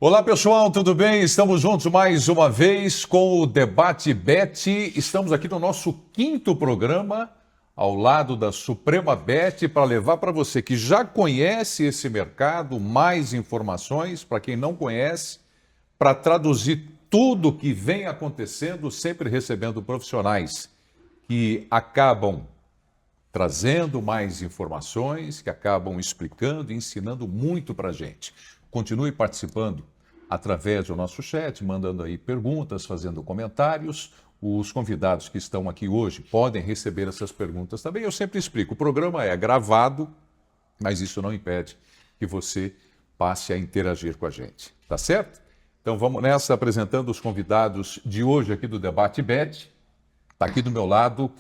Olá pessoal, tudo bem? Estamos juntos mais uma vez com o Debate Bet. Estamos aqui no nosso quinto programa, ao lado da Suprema Bet, para levar para você que já conhece esse mercado mais informações, para quem não conhece, para traduzir tudo o que vem acontecendo, sempre recebendo profissionais que acabam trazendo mais informações, que acabam explicando e ensinando muito para a gente. Continue participando através do nosso chat, mandando aí perguntas, fazendo comentários. Os convidados que estão aqui hoje podem receber essas perguntas também. Eu sempre explico, o programa é gravado, mas isso não impede que você passe a interagir com a gente, tá certo? Então vamos nessa, apresentando os convidados de hoje aqui do Debate Bet. Está aqui do meu lado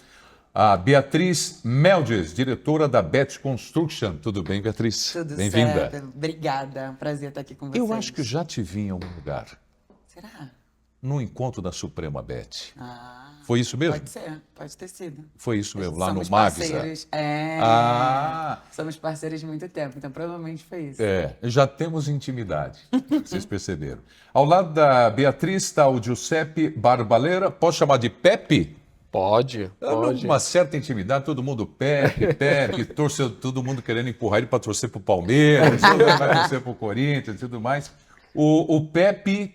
a Beatriz Meldes, diretora da Bet Construction. Tudo bem, Beatriz? Tudo Bem-vinda. certo. Obrigada. Prazer estar aqui com vocês. Eu acho que já te vi em algum lugar, Será? no encontro da Suprema Bet. Ah, Foi isso mesmo? pode ser. Pode ter sido. Foi isso mesmo, lá Somos no Magsa. parceiros. Somos parceiros de muito tempo, então provavelmente foi isso. Já temos intimidade, vocês perceberam. Ao lado da Beatriz está o Giuseppe Barbaleira. Posso chamar de Pepe? Pode. Uma certa intimidade, todo mundo Pepe, todo mundo querendo empurrar ele para torcer para o Palmeiras, todo mundo vai torcer para o Corinthians e tudo mais. O Pepe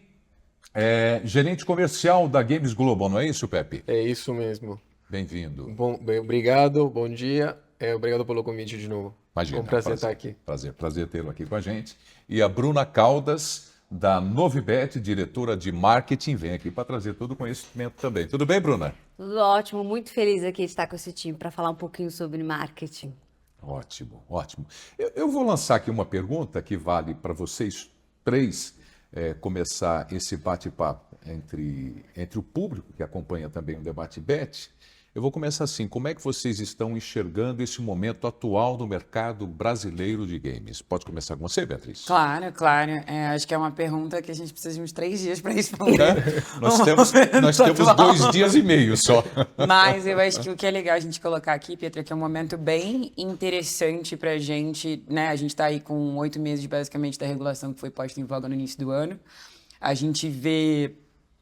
é gerente comercial da Games Global, não é isso, Pepe? É isso mesmo. Bem-vindo. Bem, obrigado, bom dia. Obrigado pelo convite de novo. Imagina, É um prazer estar aqui. Prazer tê-lo aqui com a gente. E a Bruna Caldas, da Novibet, diretora de marketing, vem aqui para trazer todo o conhecimento também. Tudo bem, Bruna? Tudo ótimo, muito feliz aqui de estar com esse time para falar um pouquinho sobre marketing. Ótimo, ótimo. Eu vou lançar aqui uma pergunta que vale para vocês três começar esse bate-papo entre o público que acompanha também o Debate Bet. Eu vou começar assim, como é que vocês estão enxergando esse momento atual do mercado brasileiro de games? Pode começar com você, Beatriz? Claro. Acho que é uma pergunta que a gente precisa de uns 3 dias para responder. Nós temos 2 dias e meio só. Mas eu acho que o que é legal a gente colocar aqui, Pietro, é que é um momento bem interessante para a gente, né? A gente está aí com 8 meses, basicamente, da regulação que foi posta em voga no início do ano. A gente vê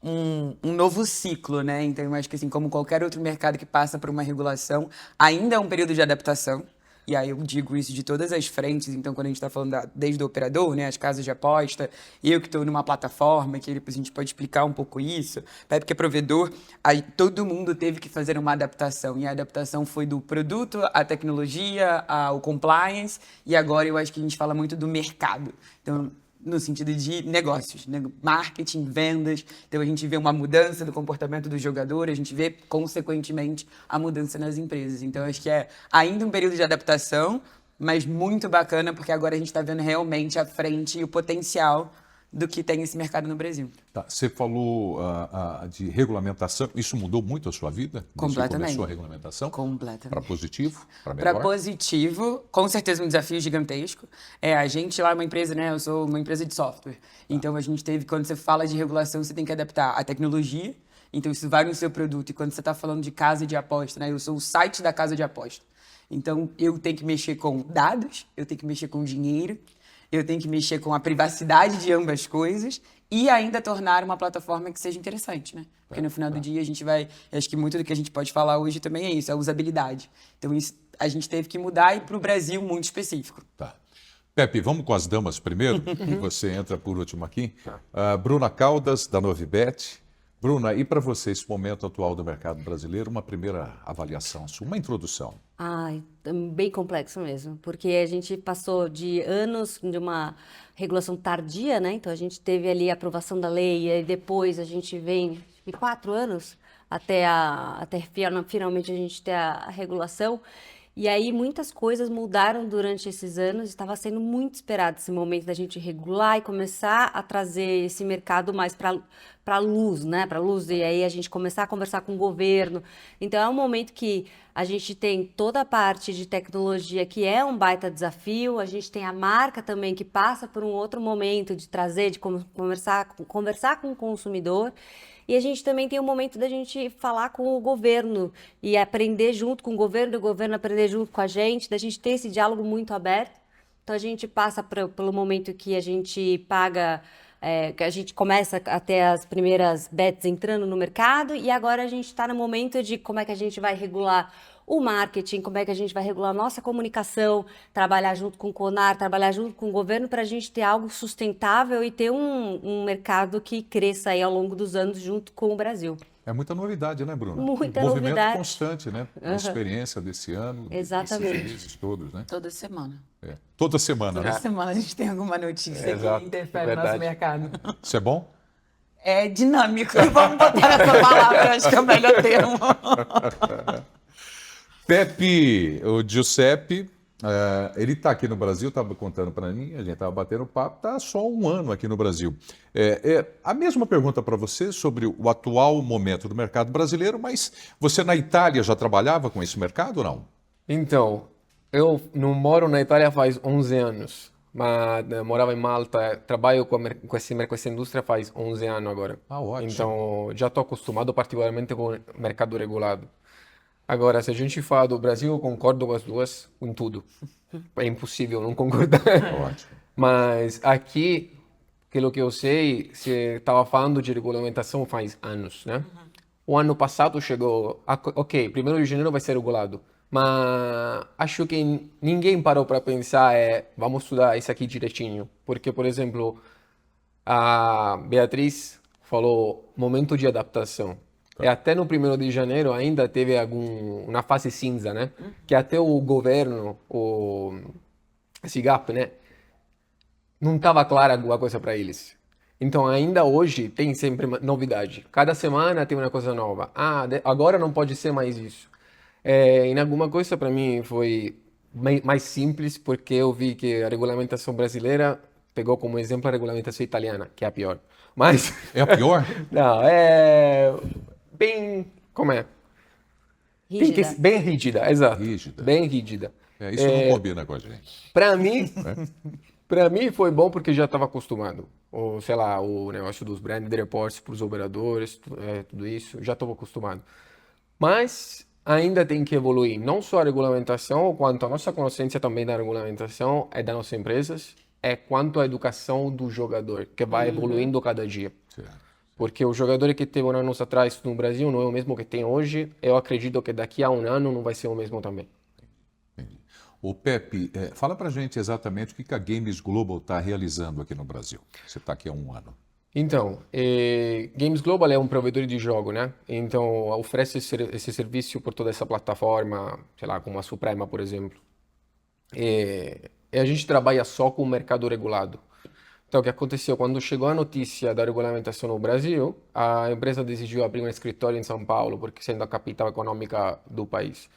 um novo ciclo, né? Então, eu acho que, assim, como qualquer outro mercado que passa por uma regulação, ainda é um período de adaptação. E aí eu digo isso de todas as frentes. Então, quando a gente está falando desde o operador, né, as casas de aposta, eu que estou numa plataforma, que depois a gente pode explicar um pouco isso, Pepe que é provedor, aí todo mundo teve que fazer uma adaptação. E a adaptação foi do produto, à tecnologia, ao compliance, e agora eu acho que a gente fala muito do mercado. Então, no sentido de negócios, né? Marketing, vendas. Então, a gente vê uma mudança do comportamento do jogador, a gente vê, consequentemente, a mudança nas empresas. Então, acho que é ainda um período de adaptação, mas muito bacana, porque agora a gente está vendo realmente a frente e o potencial do que tem esse mercado no Brasil. Tá, você falou de regulamentação, isso mudou muito a sua vida? Completamente. Você começou a regulamentação? Completamente. Para positivo? Para melhor? Para positivo, com certeza um desafio gigantesco. A gente lá é uma empresa, né? Eu sou uma empresa de software. Então a gente teve, quando você fala de regulação, você tem que adaptar a tecnologia. Então isso vai no seu produto. E quando você está falando de casa de aposta, né? Eu sou o site da casa de aposta. Então eu tenho que mexer com dados, eu tenho que mexer com dinheiro, eu tenho que mexer com a privacidade de ambas coisas e ainda tornar uma plataforma que seja interessante, né? Porque no final do dia a gente vai... Acho que muito do que a gente pode falar hoje também é isso, é a usabilidade. Então isso a gente teve que mudar e para o Brasil muito específico. Tá. Pepe, vamos com as damas primeiro, e você entra por último aqui. Bruna Caldas, da Novibet. Bruna, e para você, esse momento atual do mercado brasileiro, uma primeira avaliação sua, uma introdução? Bem complexo mesmo, porque a gente passou de anos de uma regulação tardia, né? Então a gente teve ali a aprovação da lei e depois a gente vem de 4 anos até finalmente a gente ter a regulação. E aí muitas coisas mudaram durante esses anos, estava sendo muito esperado esse momento da gente regular e começar a trazer esse mercado mais para a luz, né? Para luz, e aí a gente começar a conversar com o governo. Então é um momento que a gente tem toda a parte de tecnologia que é um baita desafio, a gente tem a marca também que passa por um outro momento de trazer, de conversar com o consumidor. E a gente também tem o momento da gente falar com o governo e aprender junto com o governo aprender junto com a gente, da gente ter esse diálogo muito aberto. Então a gente passa pelo momento que a gente paga que a gente começa a ter as primeiras bets entrando no mercado e agora a gente está no momento de como é que a gente vai regular o marketing, como é que a gente vai regular a nossa comunicação, trabalhar junto com o CONAR, trabalhar junto com o governo para a gente ter algo sustentável e ter um mercado que cresça aí ao longo dos anos junto com o Brasil. É muita novidade, né, Bruna? Muita Movimento novidade. constante, né? A experiência desse ano, Exatamente. desses meses todos, né? Toda semana. É. Toda semana, Toda né? semana a gente tem alguma notícia Exato, que interfere no nosso verdade. mercado. Isso é bom? É dinâmico. Vamos botar essa palavra, acho que é o melhor termo. Pepe, o Giuseppe, ele está aqui no Brasil, estava contando para mim, a gente estava batendo papo, está só um ano aqui no Brasil. A mesma pergunta para você sobre o atual momento do mercado brasileiro, mas você na Itália já trabalhava com esse mercado ou não? Então, eu não moro na Itália faz 11 anos, mas morava em Malta, trabalho com essa indústria faz 11 anos agora. Ah, ótimo. Então, já estou acostumado particularmente com o mercado regulado. Agora, se a gente fala do Brasil, eu concordo com as duas, com tudo. É impossível não concordar. Ótimo. Mas aqui, pelo que eu sei, você estava falando de regulamentação faz anos, né? O ano passado chegou, ok, 1º de janeiro vai ser regulado. Mas acho que ninguém parou para pensar, vamos estudar isso aqui direitinho. Porque, por exemplo, a Beatriz falou momento de adaptação. E até no 1º de janeiro ainda teve uma fase cinza, né? Que até o governo, esse gap, né? Não estava clara alguma coisa para eles. Então ainda hoje tem sempre novidade. Cada semana tem uma coisa nova. Agora não pode ser mais isso. Em alguma coisa para mim foi mais simples porque eu vi que a regulamentação brasileira pegou como exemplo a regulamentação italiana, que é a pior. Mas É a pior? não, é bem, como é? Rígida. Bem rígida, exato. Rígida. Bem rígida. Isso não combina com a gente. Para mim foi bom porque já estava acostumado. Ou, sei lá, o negócio dos brand reports para os operadores, tudo isso, já estava acostumado. Mas ainda tem que evoluir, não só a regulamentação, quanto a nossa consciência também da regulamentação e das nossas empresas, quanto a educação do jogador, que vai evoluindo cada dia. Certo. Porque o jogador que teve anos atrás no Brasil não é o mesmo que tem hoje. Eu acredito que daqui a um ano não vai ser o mesmo também. Entendi. O Pepe, fala pra gente exatamente o que a Games Global está realizando aqui no Brasil. Você está aqui há um ano. Então, Games Global é um provedor de jogo, né? Então, oferece esse serviço por toda essa plataforma, sei lá, como a Suprema, por exemplo. E a gente trabalha só com o mercado regulado. Então, o que aconteceu? Quando chegou a notícia da regulamentação no Brasil, a empresa decidiu abrir um escritório em São Paulo, porque sendo a capital econômica do país.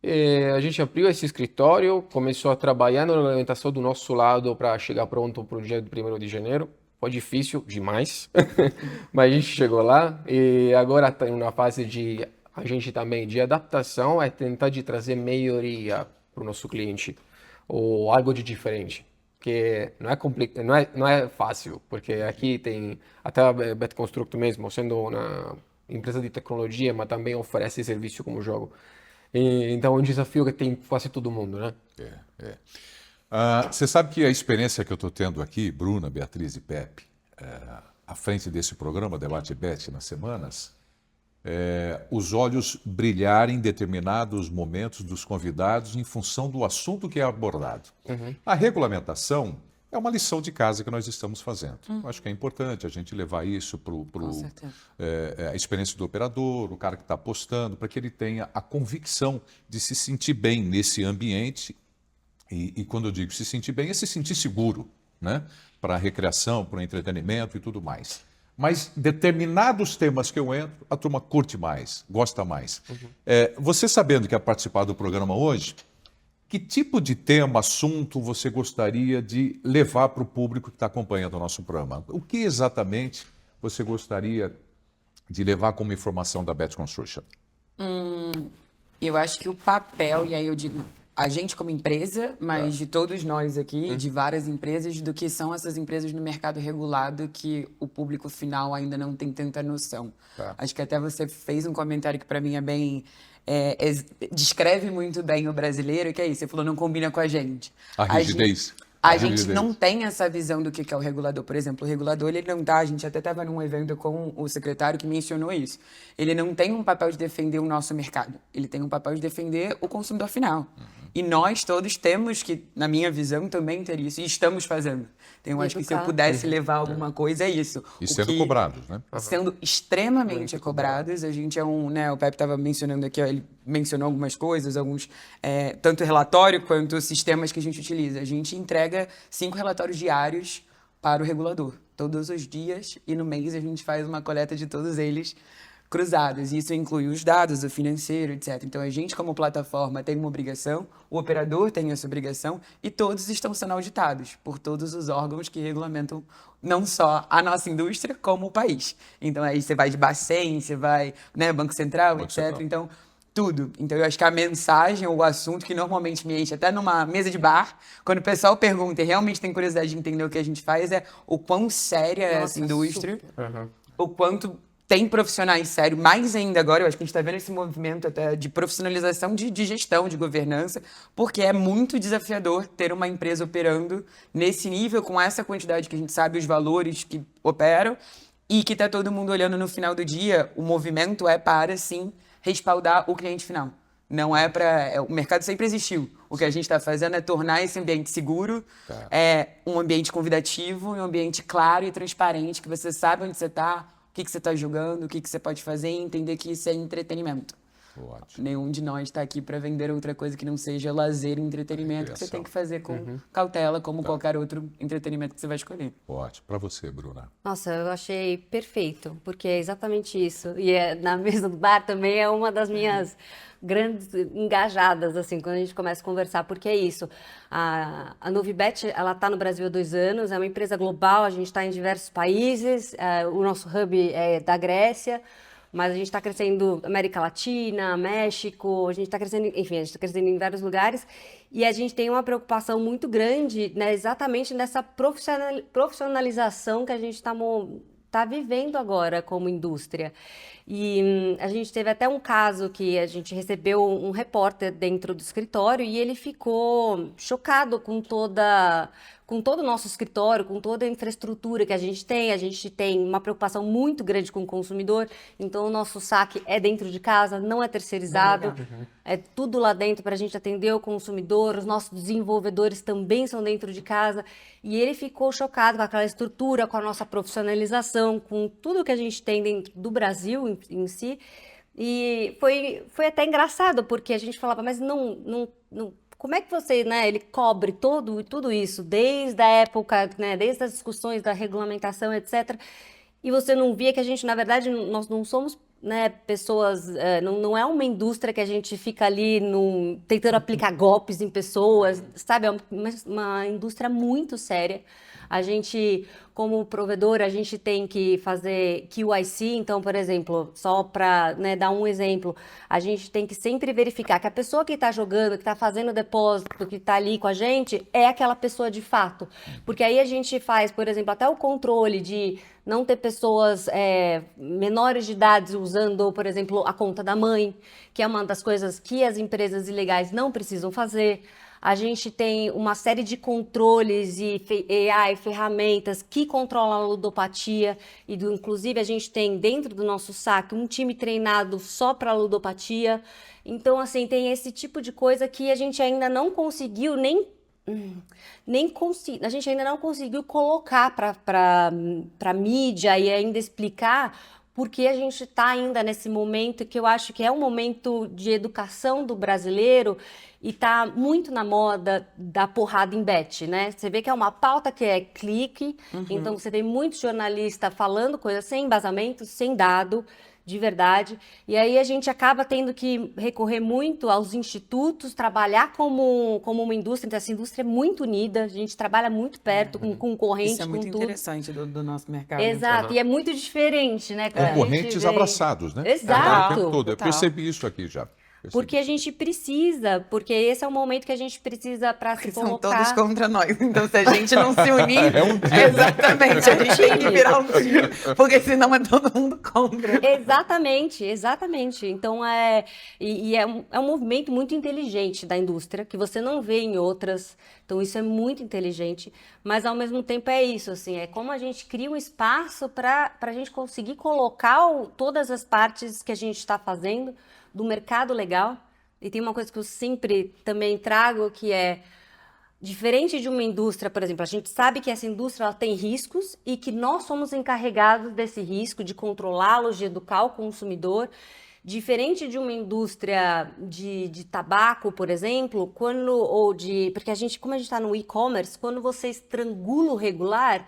E a gente abriu esse escritório, começou a trabalhar na regulamentação do nosso lado para chegar pronto para o dia do 1º de janeiro. Foi difícil demais, mas a gente chegou lá e agora está em uma fase a gente também de adaptação, tentar de trazer melhoria para o nosso cliente, ou algo de diferente. Que não é não é fácil, porque aqui tem até a BetConstruct mesmo, sendo uma empresa de tecnologia, mas também oferece serviço como jogo. Então é um desafio que tem quase todo mundo, né? Você sabe que a experiência que eu estou tendo aqui, Bruna, Beatriz e Pepe, à frente desse programa, Debate Bet, nas semanas, os olhos brilharem em determinados momentos dos convidados em função do assunto que é abordado. A regulamentação é uma lição de casa que nós estamos fazendo. Eu acho que é importante a gente levar isso para a experiência do operador, o cara que está apostando, para que ele tenha a convicção de se sentir bem nesse ambiente. E quando eu digo se sentir bem, é se sentir seguro, né? Para a recreação, para o entretenimento e tudo mais. Mas determinados temas que eu entro, a turma curte mais, gosta mais. Você sabendo que ia participar do programa hoje, que tipo de tema, assunto você gostaria de levar para o público que está acompanhando o nosso programa? O que exatamente você gostaria de levar como informação da Bet Construction? Eu acho que o papel, e aí eu digo a gente como empresa, mas de todos nós aqui, de várias empresas, do que são essas empresas no mercado regulado que o público final ainda não tem tanta noção. Acho que até você fez um comentário que para mim é bem... descreve muito bem o brasileiro, que é isso, você falou, não combina com a gente. A rigidez. A Entendi gente deles. não tem essa visão do que é o regulador. Por exemplo, o regulador, ele não tá, a gente até estava num evento com o secretário que mencionou isso. Ele não tem um papel de defender o nosso mercado. Ele tem um papel de defender o consumidor final. E nós todos temos que, na minha visão, também ter isso. E estamos fazendo. Então, eu acho que se eu Educar. pudesse levar alguma coisa, é isso. E O sendo que- cobrados, né? Sendo extremamente cobrados. A gente é né, o Pepe estava mencionando aqui, ó, ele mencionou algumas coisas, alguns, tanto relatório quanto sistemas que a gente utiliza. A gente entrega 5 relatórios diários para o regulador, todos os dias, e no mês a gente faz uma coleta de todos eles cruzados. Isso inclui os dados, o financeiro, etc. Então, a gente, como plataforma, tem uma obrigação, o operador tem essa obrigação, e todos estão sendo auditados por todos os órgãos que regulamentam não só a nossa indústria, como o país. Então, aí você vai de Bacen, você vai, né, Banco Central, Banco etc. Central. Então, tudo. Então, eu acho que a mensagem, o assunto que normalmente me enche, até numa mesa de bar, quando o pessoal pergunta e realmente tem curiosidade de entender o que a gente faz, é o quão séria é essa Nossa, indústria, Aham. o quanto tem profissionais sérios, mais ainda agora, eu acho que a gente está vendo esse movimento até de profissionalização de gestão, de governança, porque é muito desafiador ter uma empresa operando nesse nível, com essa quantidade que a gente sabe, os valores que operam, e que está todo mundo olhando no final do dia, o movimento é para, sim, respaldar o cliente final. Não é para... o mercado sempre existiu. O que a gente está fazendo é tornar esse ambiente seguro, um ambiente convidativo, um ambiente claro e transparente, que você sabe onde você está, o que você está jogando, o que você pode fazer, e entender que isso é entretenimento. Ótimo. Nenhum de nós está aqui para vender outra coisa que não seja lazer e entretenimento, que você tem que fazer com cautela, como qualquer outro entretenimento que você vai escolher. Ótimo. Para você, Bruna. Nossa, eu achei perfeito, porque é exatamente isso. E na mesa do bar também é uma das minhas grandes engajadas, assim, quando a gente começa a conversar, porque é isso. A Novibet, ela está no Brasil há 2 anos, é uma empresa global, a gente está em diversos países, o nosso hub é da Grécia, mas a gente está crescendo América Latina, México, a gente está crescendo, enfim, a gente está crescendo em vários lugares, e a gente tem uma preocupação muito grande, né, exatamente nessa profissionalização que a gente está vivendo agora como indústria. E a gente teve até um caso que a gente recebeu um repórter dentro do escritório e ele ficou chocado com todo o nosso escritório, com toda a infraestrutura que a gente tem. A gente tem uma preocupação muito grande com o consumidor, então o nosso saque é dentro de casa, não é terceirizado, é tudo lá dentro para a gente atender o consumidor, os nossos desenvolvedores também são dentro de casa. E ele ficou chocado com aquela estrutura, com a nossa profissionalização, com tudo que a gente tem dentro do Brasil em si. E foi até engraçado, porque a gente falava, mas não como é que você, né, ele cobre tudo isso, desde a época, né, desde as discussões da regulamentação, etc. E você não via que a gente, na verdade, nós não somos, né, pessoas, não é uma indústria que a gente fica ali tentando aplicar golpes em pessoas, sabe? É uma indústria muito séria. A gente, como provedor, a gente tem que fazer QIC, então, por exemplo, só para, né, dar um exemplo, a gente tem que sempre verificar que a pessoa que está jogando, que está fazendo o depósito, que está ali com a gente, é aquela pessoa de fato. Porque aí a gente faz, por exemplo, até o controle de não ter pessoas menores de idade usando, por exemplo, a conta da mãe, que é uma das coisas que as empresas ilegais não precisam fazer. A gente tem uma série de controles e AI, ferramentas que controlam a ludopatia. Inclusive, a gente tem dentro do nosso saque um time treinado só para ludopatia. Então, assim, tem esse tipo de coisa que a gente ainda não conseguiu a gente ainda não conseguiu colocar para mídia e ainda explicar porque a gente está ainda nesse momento que eu acho que é um momento de educação do brasileiro e está muito na moda da porrada em bet, né? Você vê que é uma pauta que é clique, então você tem muitos jornalistas falando coisas sem embasamento, sem dado, de verdade, e aí a gente acaba tendo que recorrer muito aos institutos, trabalhar como uma indústria, então essa indústria é muito unida, a gente trabalha muito perto com concorrente, Isso é muito com tudo. interessante do nosso mercado. Exato, e é muito diferente, né? quando a gente Concorrentes vê- abraçados, né? Exato. O tempo todo. Eu Total. percebi isso aqui já. Porque a gente precisa, porque esse é o momento que a gente precisa para se Porque são todos colocar. contra nós. Então, se a gente não se unir, É um time. exatamente, a gente tem que virar um time. Porque senão é todo mundo contra. Exatamente, exatamente. Então é um movimento muito inteligente da indústria que você não vê em outras. Então isso é muito inteligente, mas ao mesmo tempo é isso, assim, é como a gente cria um espaço para a gente conseguir colocar todas as partes que a gente está fazendo do mercado legal. E tem uma coisa que eu sempre também trago que é diferente de uma indústria, por exemplo, a gente sabe que essa indústria ela tem riscos e que nós somos encarregados desse risco, de controlá-los, de educar o consumidor. Diferente de uma indústria de tabaco, por exemplo, porque como a gente está no e-commerce, quando você estrangula o regular,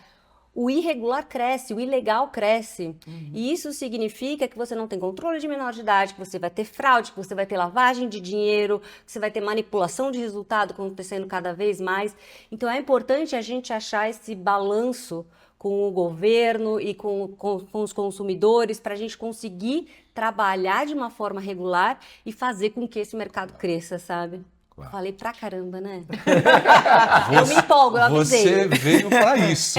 o irregular cresce, o ilegal cresce. E isso significa que você não tem controle de menor de idade, que você vai ter fraude, que você vai ter lavagem de dinheiro, que você vai ter manipulação de resultado acontecendo cada vez mais. Então é importante a gente achar esse balanço com o governo e com os consumidores para a gente conseguir trabalhar de uma forma regular e fazer com que esse mercado cresça, sabe? Claro. Falei pra caramba, né? Eu me empolgo, eu avisei. Você veio para isso.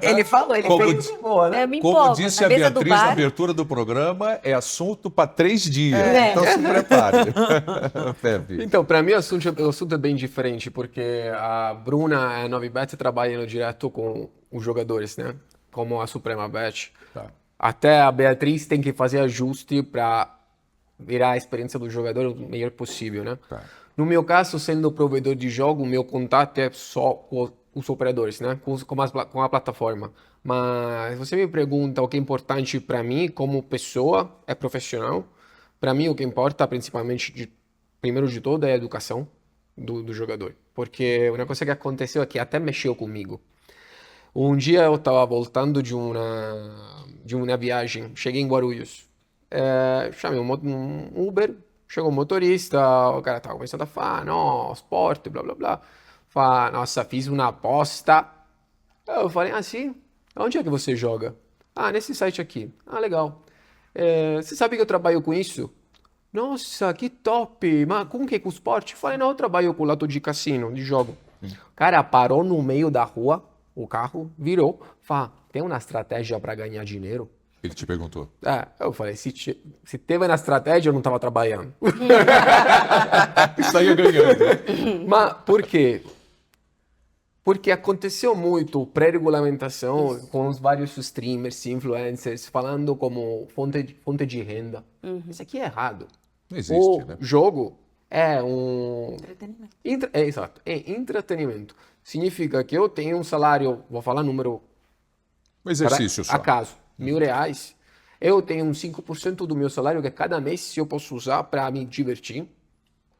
Ele falou, ele Como fez de boa, né? Eu me Como empolgo. disse Na a mesa do Beatriz na bar, abertura do programa, é assunto para 3 dias. É. Então se prepare. Pepe. Então, para mim o assunto é bem diferente, porque a Bruna e a Novibet trabalham direto com os jogadores, né? Como a Suprema Bet. Tá. Até a Beatriz tem que fazer ajuste para virar a experiência do jogador o melhor possível, né? Tá. No meu caso, sendo provedor de jogo, o meu contato é só com os operadores, né? Com a plataforma. Mas você me pergunta o que é importante para mim como pessoa, é profissional. Para mim, o que importa, principalmente, primeiro de tudo, é a educação do jogador. Porque uma coisa que aconteceu aqui até mexeu comigo. Um dia eu estava voltando de uma viagem, cheguei em Guarulhos, chamei um Uber, chegou um motorista, o cara estava começando a falar, não, esporte, blá blá blá. Fala, nossa, fiz uma aposta. Eu falei, ah, sim? Onde é que você joga? Ah, nesse site aqui. Ah, legal. Você sabe que eu trabalho com isso? Nossa, que top! Mas com o que? Com esporte? Eu falei, não, eu trabalho com lato de cassino, de jogo. O cara parou no meio da rua, o carro virou, fala, tem uma estratégia para ganhar dinheiro? Ele te perguntou. Eu falei, se teve na estratégia, eu não estava trabalhando. Saía ganhando. Mas por quê? Porque aconteceu muito pré-regulamentação com os vários streamers, influencers, falando como fonte de renda. Isso aqui é errado. Não existe, né? O jogo é um... Entretenimento. Exato, é entretenimento. Significa que eu tenho um salário, vou falar número Um exercício só. acaso, R$1.000. Eu tenho uns 5% do meu salário que cada mês, se eu posso usar para me divertir,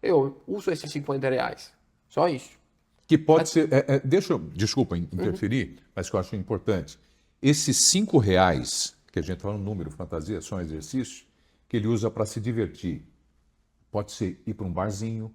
eu uso esses R$50. Só isso. Que pode ser. Desculpa interferir, mas que eu acho importante. Esses R$5, que a gente fala no número, fantasia, só um exercício, que ele usa para se divertir. Pode ser ir para um barzinho,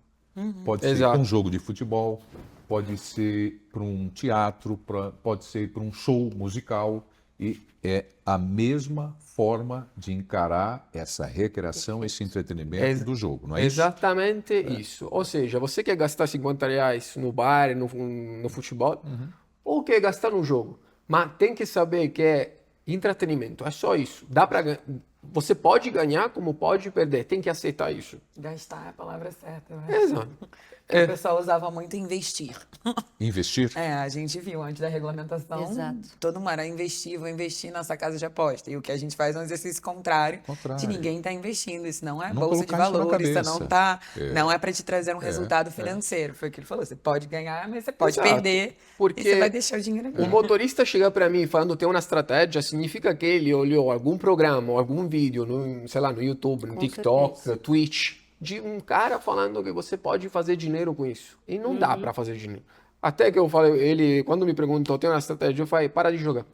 pode ser Exato. para um jogo de futebol, pode ser para um teatro, pode ser para um show musical. E é a mesma forma de encarar essa recreação, esse entretenimento do jogo, não é isso? Exatamente isso. Ou seja, você quer gastar R$50 no bar, no futebol, ou quer gastar no jogo. Mas tem que saber que é entretenimento, é só isso. Você pode ganhar como pode perder, tem que aceitar isso. Gastar é a palavra certa, né? Exato. O pessoal usava muito investir. Investir? A gente viu antes da regulamentação, Exato. todo mundo era investir, vou investir nessa casa de aposta. E o que a gente faz é um exercício contrário, de ninguém está investindo. Isso não é Não bolsa de colocar isso na valores, isso cabeça. não tá, não é para te trazer um resultado financeiro. Foi o que ele falou, você pode ganhar, mas você pode Exato. perder Porque e você vai deixar o dinheiro aqui. o motorista chegar para mim falando tem uma estratégia, significa que ele olhou algum programa, algum vídeo, sei lá, no YouTube, no Com TikTok, certeza. Twitch, de um cara falando que você pode fazer dinheiro com isso. E não dá para fazer dinheiro. Até que eu falei, ele, quando me perguntou, tem uma estratégia, eu falei, para de jogar.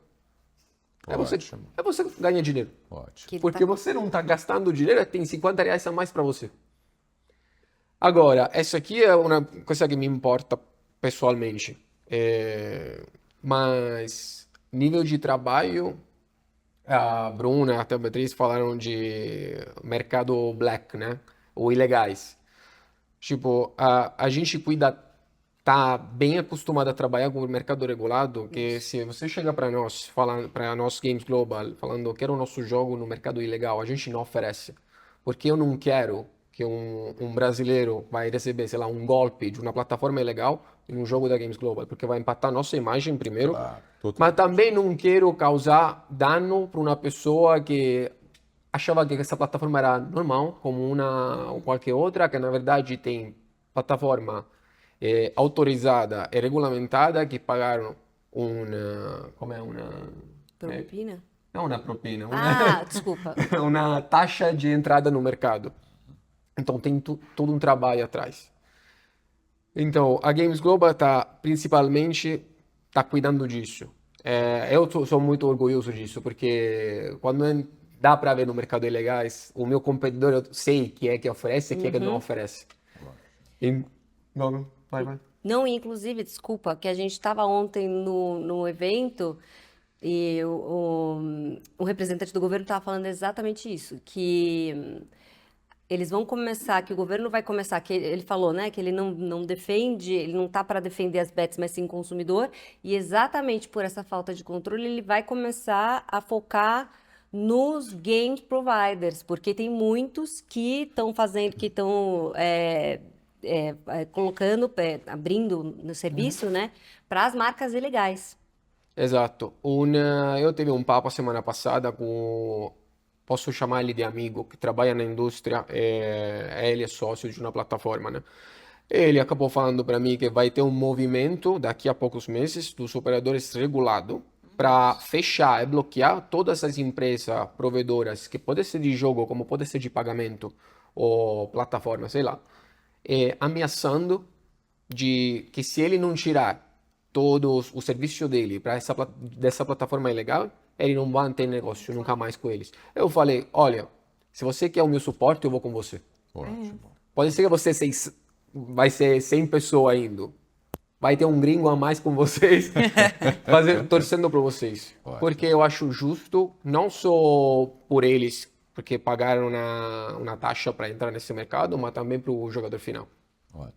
Ótimo. Você ganha dinheiro. Ótimo. Que ele Porque tá- você não está gastando dinheiro, tem R$50 a mais para você. Agora, essa aqui é uma coisa que me importa pessoalmente. Mas, nível de trabalho, a Bruna, até a Beatriz falaram de mercado black, né? ou ilegais. Tipo, a gente tá bem acostumado a trabalhar com o mercado regulado, que se você chega para nós, para nós Games Global, falando eu quero o nosso jogo no mercado ilegal, a gente não oferece. Porque eu não quero que um brasileiro vai receber, sei lá, um golpe de uma plataforma ilegal em um jogo da Games Global, porque vai impactar a nossa imagem primeiro, Claro, totalmente. mas também não quero causar dano para uma pessoa que achava que essa plataforma era normal, como uma ou qualquer outra, que na verdade tem plataforma autorizada e regulamentada que pagaram Propina? não uma propina, Ah, desculpa. uma taxa de entrada no mercado. Então tem todo um trabalho atrás. Então a Games Global principalmente cuidando disso. Eu sou muito orgulhoso disso, porque quando dá para ver no mercado ilegais, o meu competidor eu sei que é que oferece e que é que não oferece. Não, vai. Não, inclusive, desculpa, que a gente estava ontem no evento e o representante do governo estava falando exatamente isso, que eles vão começar, que o governo vai começar, que ele falou, né, que ele não defende, ele não está para defender as bets, mas sim o consumidor, e exatamente por essa falta de controle, ele vai começar a focar nos game providers, porque tem muitos que estão fazendo, que estão colocando, abrindo no serviço, né, para as marcas ilegais. Exato. Eu tive um papo a semana passada com, posso chamar ele de amigo, que trabalha na indústria, ele é sócio de uma plataforma, né? Ele acabou falando para mim que vai ter um movimento daqui a poucos meses dos operadores regulado para fechar e bloquear todas as empresas provedoras, que pode ser de jogo, como pode ser de pagamento ou plataforma, sei lá, ameaçando de que se ele não tirar todo o serviço dele para dessa plataforma ilegal, ele não vai ter negócio nunca mais com eles. Eu falei, olha, se você quer o meu suporte, eu vou com você. Ótimo. Pode ser que você vai ser 100 pessoas indo. Vai ter um gringo a mais com vocês, torcendo por vocês. Ótimo. Porque eu acho justo, não só por eles, porque pagaram uma taxa para entrar nesse mercado, mas também para o jogador final. Ótimo.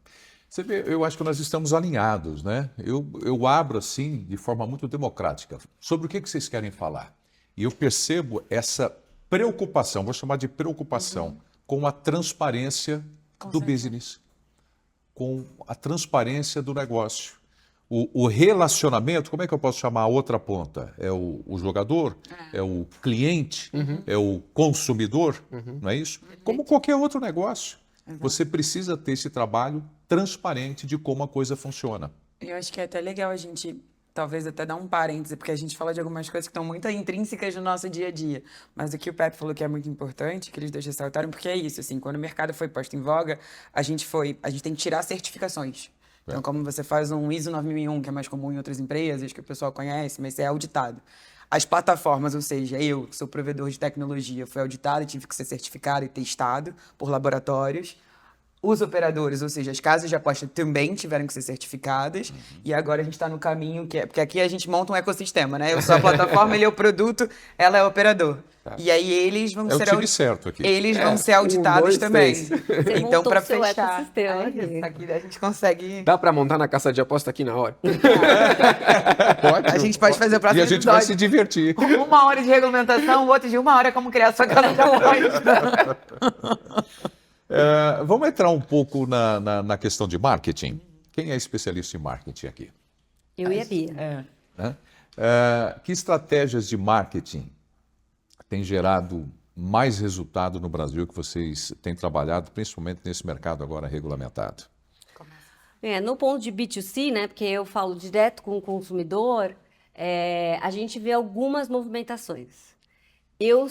Você vê, eu acho que nós estamos alinhados, né? Eu abro assim, de forma muito democrática, sobre o que vocês querem falar. E eu percebo essa preocupação, vou chamar de preocupação, com a transparência do business, com a transparência do negócio. O relacionamento, como é que eu posso chamar a outra ponta? É o jogador? É o cliente? É o consumidor? Não é isso? Como qualquer outro negócio. Você precisa ter esse trabalho transparente de como a coisa funciona. Eu acho que é até legal a gente, talvez até dar um parêntese, porque a gente fala de algumas coisas que estão muito intrínsecas no nosso dia a dia. Mas o que o Pepe falou que é muito importante, que eles dois ressaltaram, porque é isso, assim, quando o mercado foi posto em voga, a gente tem que tirar certificações. Então, como você faz um ISO 9001, que é mais comum em outras empresas, que o pessoal conhece, mas é auditado. As plataformas, ou seja, eu, que sou provedor de tecnologia, fui auditado, tive que ser certificado e testado por laboratórios. Os operadores, ou seja, as casas de aposta também tiveram que ser certificadas. E agora a gente está no caminho porque aqui a gente monta um ecossistema, né? Eu sou a plataforma, ele é o produto, ela é o operador. E aí eles vão É o time certo aqui. Eles vão ser auditados também. Você Então, montou para o seu fechar, ecossistema isso aqui a gente consegue. Dá para montar na casa de aposta aqui na hora. A gente pode fazer o próximo E a gente vai se episódio. divertir. 1 hora de regulamentação, o outro de 1 hora como criar sua casa de aposta. Vamos entrar um pouco na questão de marketing. Quem é especialista em marketing aqui? Eu e a Bia. Né? Que estratégias de marketing têm gerado mais resultado no Brasil que vocês têm trabalhado, principalmente nesse mercado agora regulamentado? No ponto de B2C, né, porque eu falo direto com o consumidor, a gente vê algumas movimentações. Eu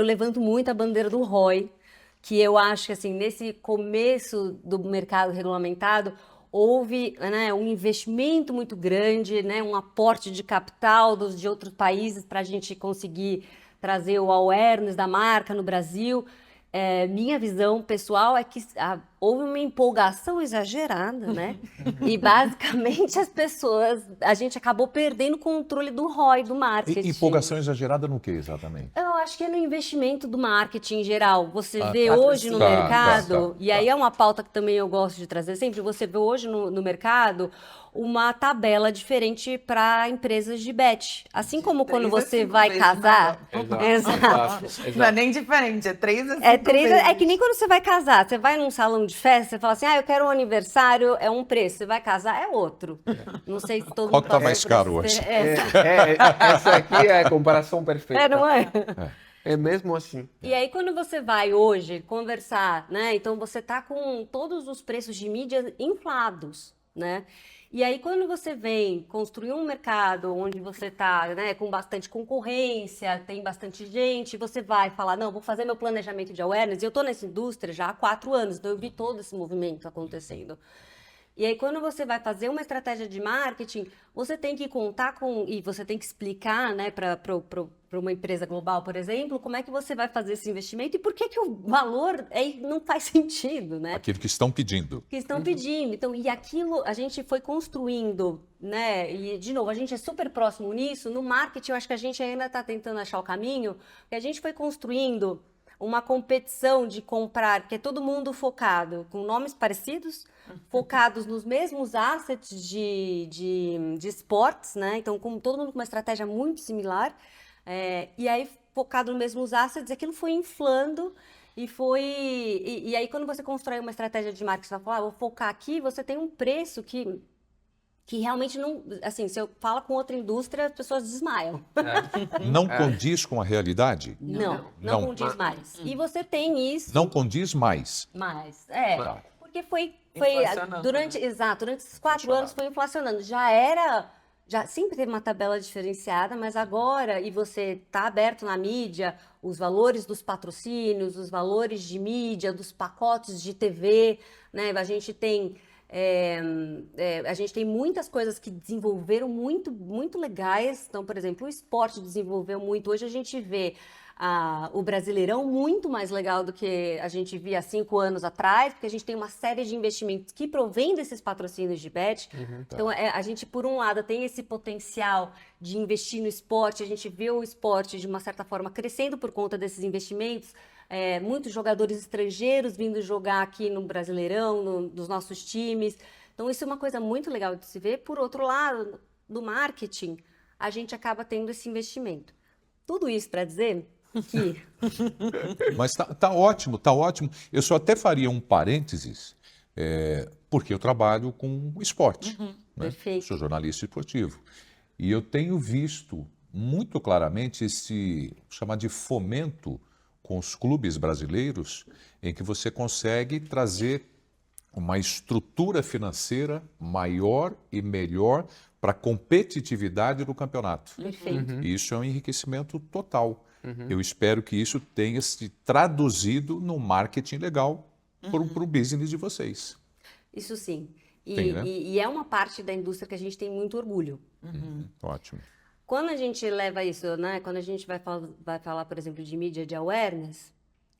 levanto muito a bandeira do ROI, que eu acho que assim, nesse começo do mercado regulamentado, houve, né, um investimento muito grande, né, um aporte de capital de outros países para a gente conseguir trazer o awareness da marca no Brasil. Minha visão pessoal é que houve uma empolgação exagerada, né? E basicamente a gente acabou perdendo o controle do ROI, do marketing. Empolgação exagerada no que exatamente? Eu acho que é no investimento do marketing em geral. Você vê tá. hoje no Tá, mercado, tá. e aí é uma pauta que também eu gosto de trazer sempre, você vê hoje no mercado uma tabela diferente para empresas de bet. Assim como quando 3 a você 5 vai vezes casar. Exato. Não é nem diferente, é 3 a 5 É que nem quando você vai casar. Você vai num salão de festa, você fala assim, eu quero um aniversário, é um preço. Você vai casar, é outro. Não sei se todo Qual mundo que tá passou mais por caro esse- hoje? Essa aqui é a comparação perfeita. não é? É mesmo assim. E aí, quando você vai hoje conversar, né? Então, você tá com todos os preços de mídia inflados, né? E aí, quando você vem construir um mercado onde você tá, né, com bastante concorrência, tem bastante gente, você vai falar, não, vou fazer meu planejamento de awareness, e eu tô nessa indústria já há 4 anos, então eu vi todo esse movimento acontecendo. E aí, quando você vai fazer uma estratégia de marketing, você tem que contar com, e você tem que explicar, né, para uma empresa global, por exemplo, como é que você vai fazer esse investimento e por que o valor não faz sentido, né? Aquilo que estão pedindo. Que estão pedindo. Então, e aquilo a gente foi construindo, né? E, de novo, a gente é super próximo nisso. No marketing, eu acho que a gente ainda está tentando achar o caminho, porque a gente foi construindo uma competição de comprar, que é todo mundo focado, com nomes parecidos, focados nos mesmos assets de esportes, né? Então, todo mundo com uma estratégia muito similar. E aí, focado nos mesmos assets, aquilo foi inflando e aí, quando você constrói uma estratégia de marketing, você vai falar, vou focar aqui, você tem um preço que realmente não... Assim, se eu falo com outra indústria, as pessoas desmaiam. Não condiz com a realidade? Não Não. condiz mais. E você tem isso... Não condiz mais. mais. Tá. Porque foi Inflacionando, durante esses 4 anos foi inflacionando. Já sempre teve uma tabela diferenciada, mas agora, e você está aberto na mídia, os valores dos patrocínios, os valores de mídia, dos pacotes de TV, né? A gente tem muitas coisas que desenvolveram muito, muito legais. Então, por exemplo, o esporte desenvolveu muito. Hoje a gente vê o Brasileirão muito mais legal do que a gente via há 5 anos atrás, porque a gente tem uma série de investimentos que provém desses patrocínios de bet. Então, a gente, por um lado, tem esse potencial de investir no esporte, a gente vê o esporte, de uma certa forma, crescendo por conta desses investimentos. Muitos jogadores estrangeiros vindo jogar aqui no Brasileirão, nos nossos times. Então, isso é uma coisa muito legal de se ver. Por outro lado, no marketing, a gente acaba tendo esse investimento. Tudo isso para dizer que... Mas tá ótimo, tá ótimo. Eu só até faria um parênteses, porque eu trabalho com esporte. Né? Perfeito. Sou jornalista esportivo. E eu tenho visto muito claramente esse, chamar de fomento com os clubes brasileiros, em que você consegue trazer uma estrutura financeira maior e melhor para a competitividade do campeonato. Perfeito. E isso é um enriquecimento total. Eu espero que isso tenha se traduzido no marketing legal para o business de vocês. Isso sim. Tem, né? E é uma parte da indústria que a gente tem muito orgulho. Ótimo. Quando a gente leva isso, né? Quando a gente vai falar, por exemplo, de mídia de awareness,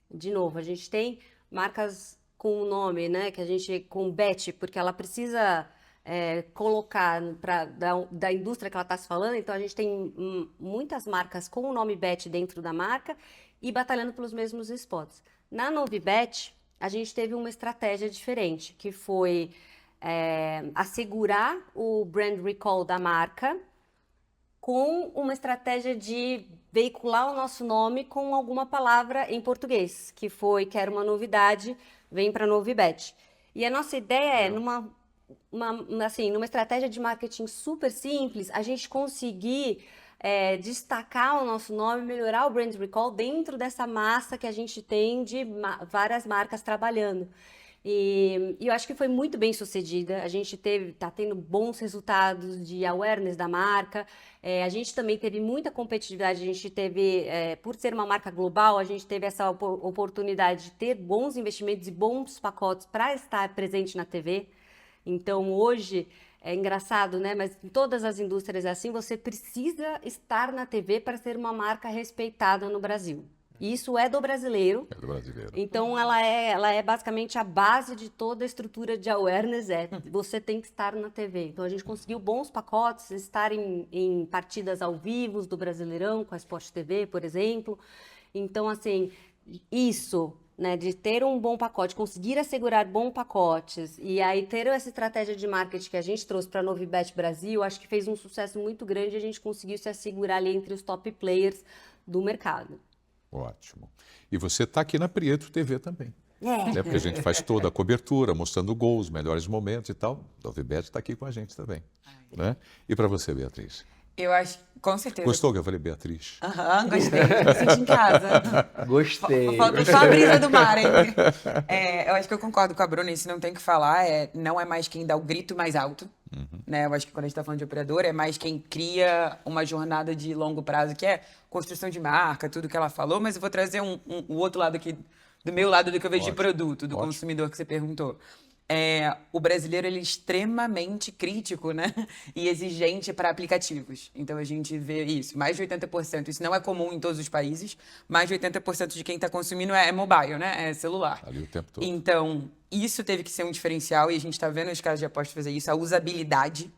de novo, a gente tem marcas com o nome, né? Que a gente, com bet, porque ela precisa colocar da indústria que ela está se falando. Então, a gente tem muitas marcas com o nome bet dentro da marca e batalhando pelos mesmos spots. Na Novibet, a gente teve uma estratégia diferente, que foi assegurar o brand recall da marca com uma estratégia de veicular o nosso nome com alguma palavra em português, que era uma novidade, vem para a Novibet. E a nossa ideia numa estratégia de marketing super simples, a gente conseguir destacar o nosso nome, melhorar o brand recall dentro dessa massa que a gente tem de várias marcas trabalhando. E eu acho que foi muito bem sucedida. A gente está tendo bons resultados de awareness da marca. A gente também teve muita competitividade. A gente teve, por ser uma marca global, a gente teve essa oportunidade de ter bons investimentos e bons pacotes para estar presente na TV. Então, hoje, é engraçado, né? Mas em todas as indústrias é assim, você precisa estar na TV para ser uma marca respeitada no Brasil. E isso é do brasileiro. É do brasileiro. Então, ela é basicamente a base de toda a estrutura de awareness. Você tem que estar na TV. Então, a gente conseguiu bons pacotes, estar em partidas ao vivo do Brasileirão, com a Sport TV, por exemplo. Então, assim, isso, né, de ter um bom pacote, conseguir assegurar bons pacotes e aí ter essa estratégia de marketing que a gente trouxe para a Novibet Brasil, acho que fez um sucesso muito grande e a gente conseguiu se assegurar ali entre os top players do mercado. Ótimo. E você está aqui na Prieto TV também. É. Né? Porque a gente faz toda a cobertura, mostrando gols, melhores momentos e tal. A Novibet está aqui com a gente também. Né? E para você, Beatriz? Eu acho, com certeza. Gostou que eu falei Beatriz? Aham, gostei. Me senti em casa. Gostei. Faltou só a brisa do mar, hein? Eu acho que eu concordo com a Bruna, isso não tem o que falar. Não é mais quem dá o grito mais alto. Né? Eu acho que quando a gente está falando de operador, é mais quem cria uma jornada de longo prazo, que é construção de marca, tudo que ela falou. Mas eu vou trazer o outro lado aqui, do meu lado do que eu vejo de produto, do consumidor que você perguntou. O brasileiro ele é extremamente crítico, né? E exigente para aplicativos. Então a gente vê isso. Mais de 80%, isso não é comum em todos os países, mais de 80% de quem está consumindo é mobile, né? É celular. Ali o tempo todo. Então, isso teve que ser um diferencial e a gente está vendo os casos de aposta fazer isso, a usabilidade.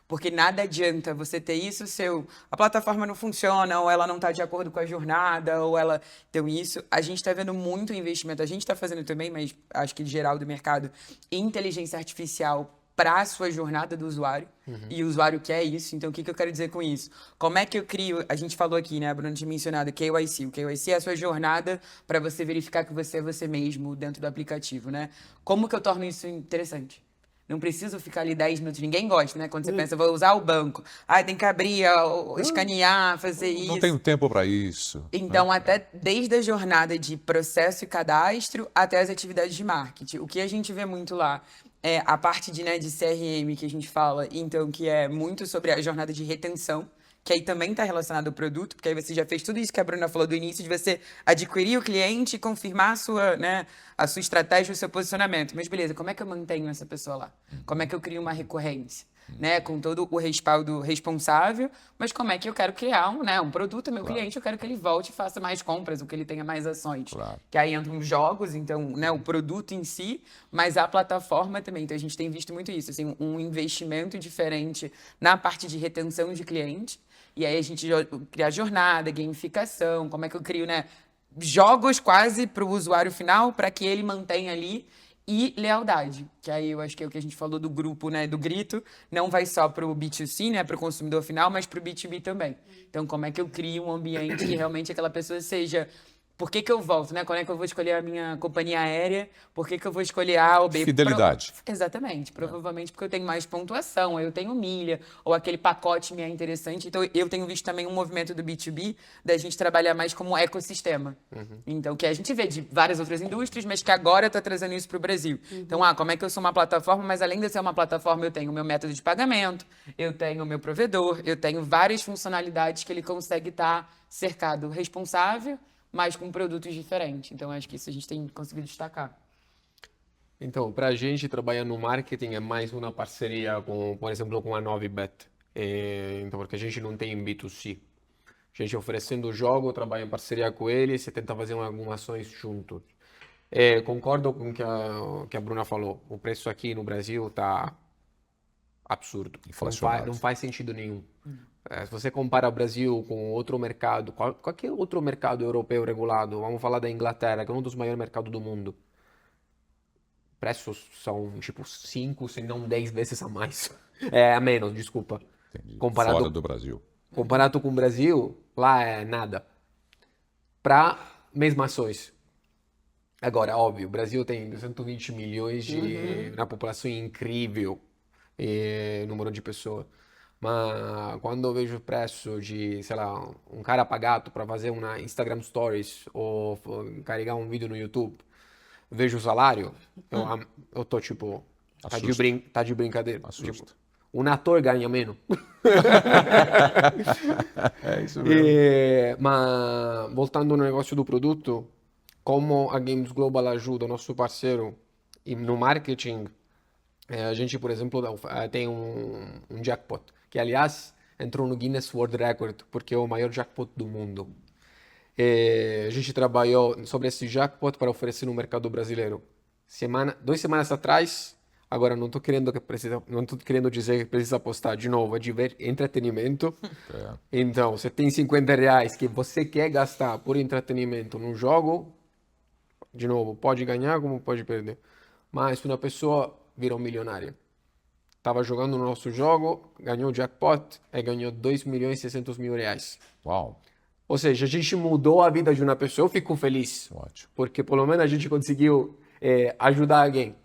Porque nada adianta você ter isso, a plataforma não funciona, ou ela não está de acordo com a jornada, ou ela... Então, isso, a gente está vendo muito investimento. A gente está fazendo também, mas acho que de geral do mercado, inteligência artificial para a sua jornada do usuário. E o usuário quer isso. Então, o que eu quero dizer com isso? Como é que eu crio... A gente falou aqui, né? A Bruna tinha mencionado KYC. O KYC é a sua jornada para você verificar que você é você mesmo dentro do aplicativo, né? Como que eu torno isso interessante? Não preciso ficar ali 10 minutos. Ninguém gosta, né? Quando você pensa, vou usar o banco. Tem que abrir, escanear, fazer isso. Não tenho tempo para isso. Então, até desde a jornada de processo e cadastro até as atividades de marketing. O que a gente vê muito lá é a parte de CRM que a gente fala, então, que é muito sobre a jornada de retenção, que aí também está relacionado ao produto, porque aí você já fez tudo isso que a Bruna falou do início, de você adquirir o cliente e confirmar a sua estratégia, o seu posicionamento. Mas beleza, como é que eu mantenho essa pessoa lá? Como é que eu crio uma recorrência? Né, com todo o respaldo responsável, mas como é que eu quero criar um produto, meu cliente, eu quero que ele volte e faça mais compras, ou que ele tenha mais ações. Que aí entram os jogos, então, né, o produto em si, mas a plataforma também. Então, a gente tem visto muito isso, assim, um investimento diferente na parte de retenção de cliente. E aí a gente cria jornada, gamificação, como é que eu crio, né, jogos quase para o usuário final, para que ele mantenha ali, e lealdade, que aí eu acho que é o que a gente falou do grupo, né, do grito, não vai só para o B2C, né, para o consumidor final, mas para o B2B também. Então, como é que eu crio um ambiente que realmente aquela pessoa seja... Por que eu volto, né? Quando é que eu vou escolher a minha companhia aérea? Por que eu vou escolher A ou B? Fidelidade. Exatamente. Provavelmente porque eu tenho mais pontuação, eu tenho milha, ou aquele pacote me é interessante. Então, eu tenho visto também um movimento do B2B da gente trabalhar mais como ecossistema. Então, que a gente vê de várias outras indústrias, mas que agora está trazendo isso para o Brasil. Então, como é que eu sou uma plataforma, mas além de ser uma plataforma, eu tenho o meu método de pagamento, eu tenho o meu provedor, eu tenho várias funcionalidades que ele consegue estar cercado responsável, mas com produtos diferentes. Então, acho que isso a gente tem conseguido destacar. Então, para a gente trabalhar no marketing é mais uma parceria com, por exemplo, com a Novibet. Então, porque a gente não tem B2C. A gente oferecendo o jogo, trabalha em parceria com eles e tenta fazer algumas ações juntos. Concordo com o que a Bruna falou. O preço aqui no Brasil está absurdo. Não faz sentido nenhum. Se você compara o Brasil com outro mercado, qualquer outro mercado europeu regulado, vamos falar da Inglaterra, que é um dos maiores mercados do mundo, preços são tipo 5, se não 10 vezes a mais. A menos, desculpa. Entendi. Comparado, Fora do Brasil. Comparado com o Brasil, lá é nada. Para mesmas ações. Agora, óbvio, o Brasil tem 220 milhões na população incrível, número de pessoas. Mas quando eu vejo o preço de, sei lá, um cara pagado para fazer uma Instagram Stories ou carregar um vídeo no YouTube, vejo o salário, eu tô tipo, tá de brincadeira. Assusta. Tipo, um ator ganha menos. É isso mesmo. Mas voltando no negócio do produto, como a Games Global ajuda o nosso parceiro no marketing, a gente, por exemplo, tem um jackpot, que aliás entrou no Guinness World Record, porque é o maior jackpot do mundo. A gente trabalhou sobre esse jackpot para oferecer no mercado brasileiro. 2 semanas atrás, agora não estou querendo dizer que precisa apostar de novo, é entretenimento. Então, você tem R$ 50 que você quer gastar por entretenimento num jogo, de novo, pode ganhar como pode perder. Mas uma pessoa virou milionária. Estava jogando no nosso jogo, ganhou o jackpot e ganhou R$ 2.600.000. Uau, Ou seja, a gente mudou a vida de uma pessoa, eu fico feliz. ótimo. Porque pelo menos a gente conseguiu ajudar alguém.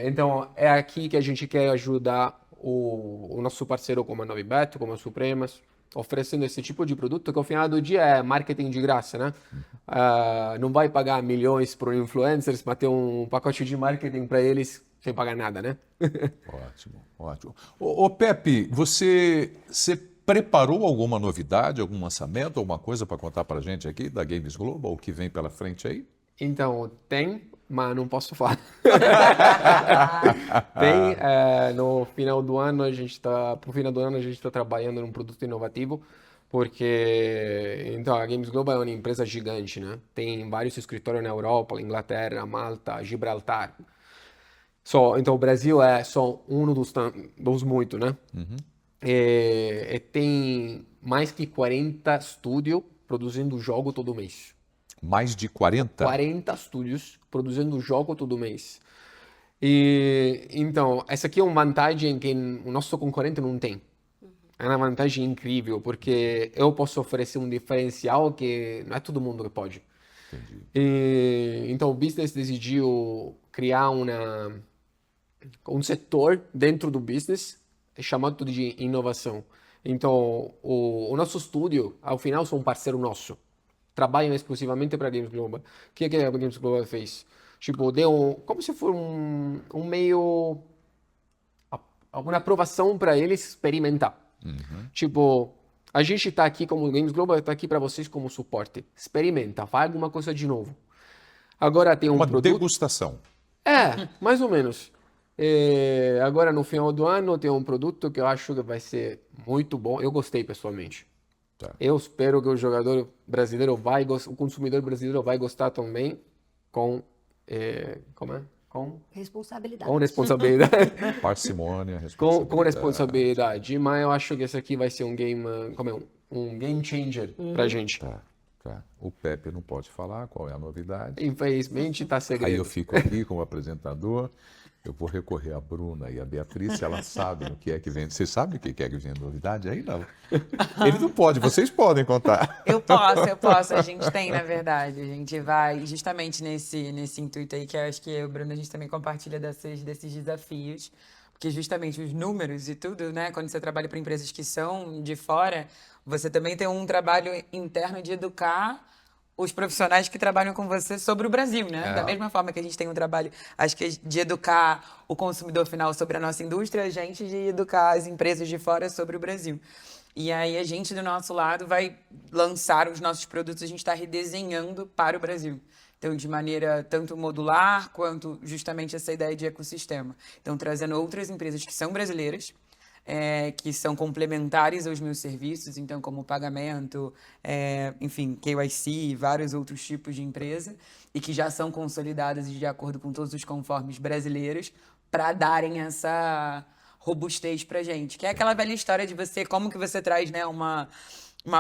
Então, é aqui que a gente quer ajudar o nosso parceiro como a Novibet, como a Supremas, oferecendo esse tipo de produto que ao final do dia é marketing de graça, né? Não vai pagar milhões para influencers, mas ter um pacote de marketing para eles sem pagar nada, né? Ótimo, ótimo. Ô Pepe, você preparou alguma novidade, algum lançamento, alguma coisa para contar para a gente aqui da Games Global, o que vem pela frente aí? Então, tem, mas não posso falar. Tem, no final do ano pro final do ano a gente está trabalhando num produto inovativo, porque então a Games Global é uma empresa gigante, né? Tem vários escritórios na Europa, Inglaterra, Malta, Gibraltar. Então o Brasil é só um dos muitos, né? E tem mais que 40 estúdios produzindo jogo todo mês. Mais de 40? 40 estúdios produzindo jogo todo mês. Então, essa aqui é uma vantagem que o nosso concorrente não tem. É uma vantagem incrível, porque eu posso oferecer um diferencial que não é todo mundo que pode. Entendi. Então, o business decidiu criar um setor dentro do business chamado de inovação. Então, o nosso estúdio, ao final, são um parceiro nosso. Trabalham exclusivamente para a Games Global. O que a Games Global fez? Tipo, deu como se fosse um meio... alguma aprovação para eles experimentar. Tipo, a gente está aqui como Games Global, está aqui para vocês como suporte. Experimenta, faz alguma coisa de novo. Agora tem Uma produto... degustação. Mais ou menos. Agora, no final do ano, tem um produto que eu acho que vai ser muito bom. Eu gostei, pessoalmente. Tá. Eu espero que o jogador brasileiro o consumidor brasileiro vai gostar também com... como é? Responsabilidade. Com responsabilidade. Parcimônia, com responsabilidade. responsabilidade. Mas eu acho que esse aqui vai ser um game... um game changer pra gente. Tá. O Pepe não pode falar qual é a novidade. Infelizmente, tá segredo. Aí eu fico aqui como apresentador, eu vou recorrer à Bruna e à Beatriz, elas sabem o que é que vem. Vocês sabem o que é que vem novidade aí? Não. Ele não pode, vocês podem contar. Eu posso. A gente tem, na verdade. A gente vai justamente nesse intuito aí, que eu acho que eu e o Bruno, a gente também compartilha desses desafios. Porque justamente os números e tudo, né? Quando você trabalha para empresas que são de fora, você também tem um trabalho interno de educar os profissionais que trabalham com você sobre o Brasil, né? Da mesma forma que a gente tem um trabalho, acho que de educar o consumidor final sobre a nossa indústria, a gente de educar as empresas de fora sobre o Brasil. E aí a gente, do nosso lado, vai lançar os nossos produtos, a gente está redesenhando para o Brasil. Então, de maneira tanto modular, quanto justamente essa ideia de ecossistema. Então, trazendo outras empresas que são brasileiras, que são complementares aos meus serviços, então como pagamento, enfim, KYC, vários outros tipos de empresa, e que já são consolidadas e de acordo com todos os conformes brasileiros, para darem essa robustez para a gente. Que é aquela velha história de como que você traz, né, uma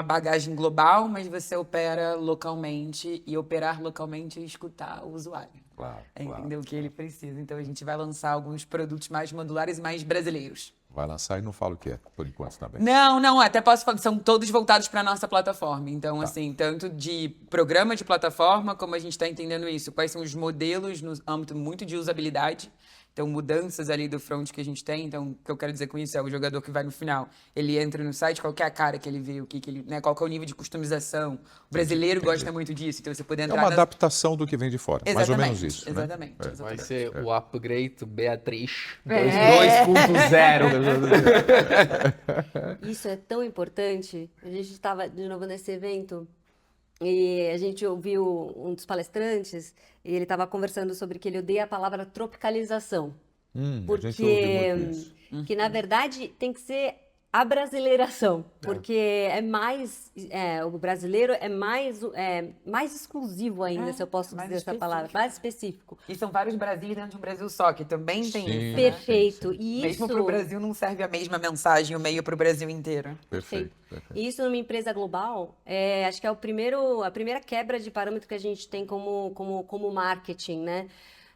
bagagem global, mas você opera localmente, e operar localmente é escutar o usuário. Claro. Entender o que ele precisa. Então, a gente vai lançar alguns produtos mais modulares e mais brasileiros. Vai lançar e não fala o que é, por enquanto também. Não, até posso falar, são todos voltados para a nossa plataforma. Então, assim, tanto de programa de plataforma, como a gente está entendendo isso, quais são os modelos no âmbito muito de usabilidade. Então, mudanças ali do front que a gente tem. Então, o que eu quero dizer com isso é o jogador que vai no final, ele entra no site, qual que é a cara que ele vê, né, qual que é o nível de customização. O brasileiro gosta muito disso, então você poder É entrar... uma adaptação do que vem de fora, mais ou menos isso. Né? Exatamente. Vai ser o upgrade Beatriz 2.0. Isso é tão importante. A gente estava de novo nesse evento e a gente ouviu um dos palestrantes e ele estava conversando sobre que ele odeia a palavra tropicalização. A gente ouve muito isso. Que na verdade tem que ser abrasileiração, porque o brasileiro é mais exclusivo ainda, se eu posso mais dizer essa específico. palavra, mais específico. E são vários Brasis dentro de um Brasil só, que também tem Sim. isso, né? Perfeito. E Mesmo isso, para o Brasil não serve a mesma mensagem, o meio para o Brasil inteiro. Perfeito. Perfeito. e isso numa empresa global, acho que é a primeira quebra de parâmetro que a gente tem como marketing, né?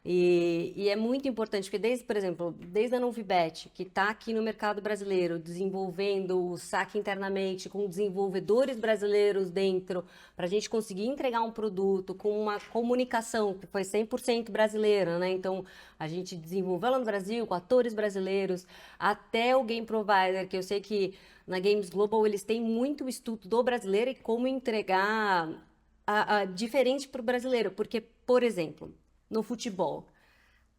E é muito importante, porque por exemplo, desde a Novibet, que está aqui no mercado brasileiro, desenvolvendo o saque internamente, com desenvolvedores brasileiros dentro, para a gente conseguir entregar um produto com uma comunicação que foi 100% brasileira, né? Então, a gente desenvolveu lá no Brasil, com atores brasileiros, até o Game Provider, que eu sei que na Games Global eles têm muito estudo do brasileiro e como entregar diferente para o brasileiro. Porque, por exemplo, no futebol,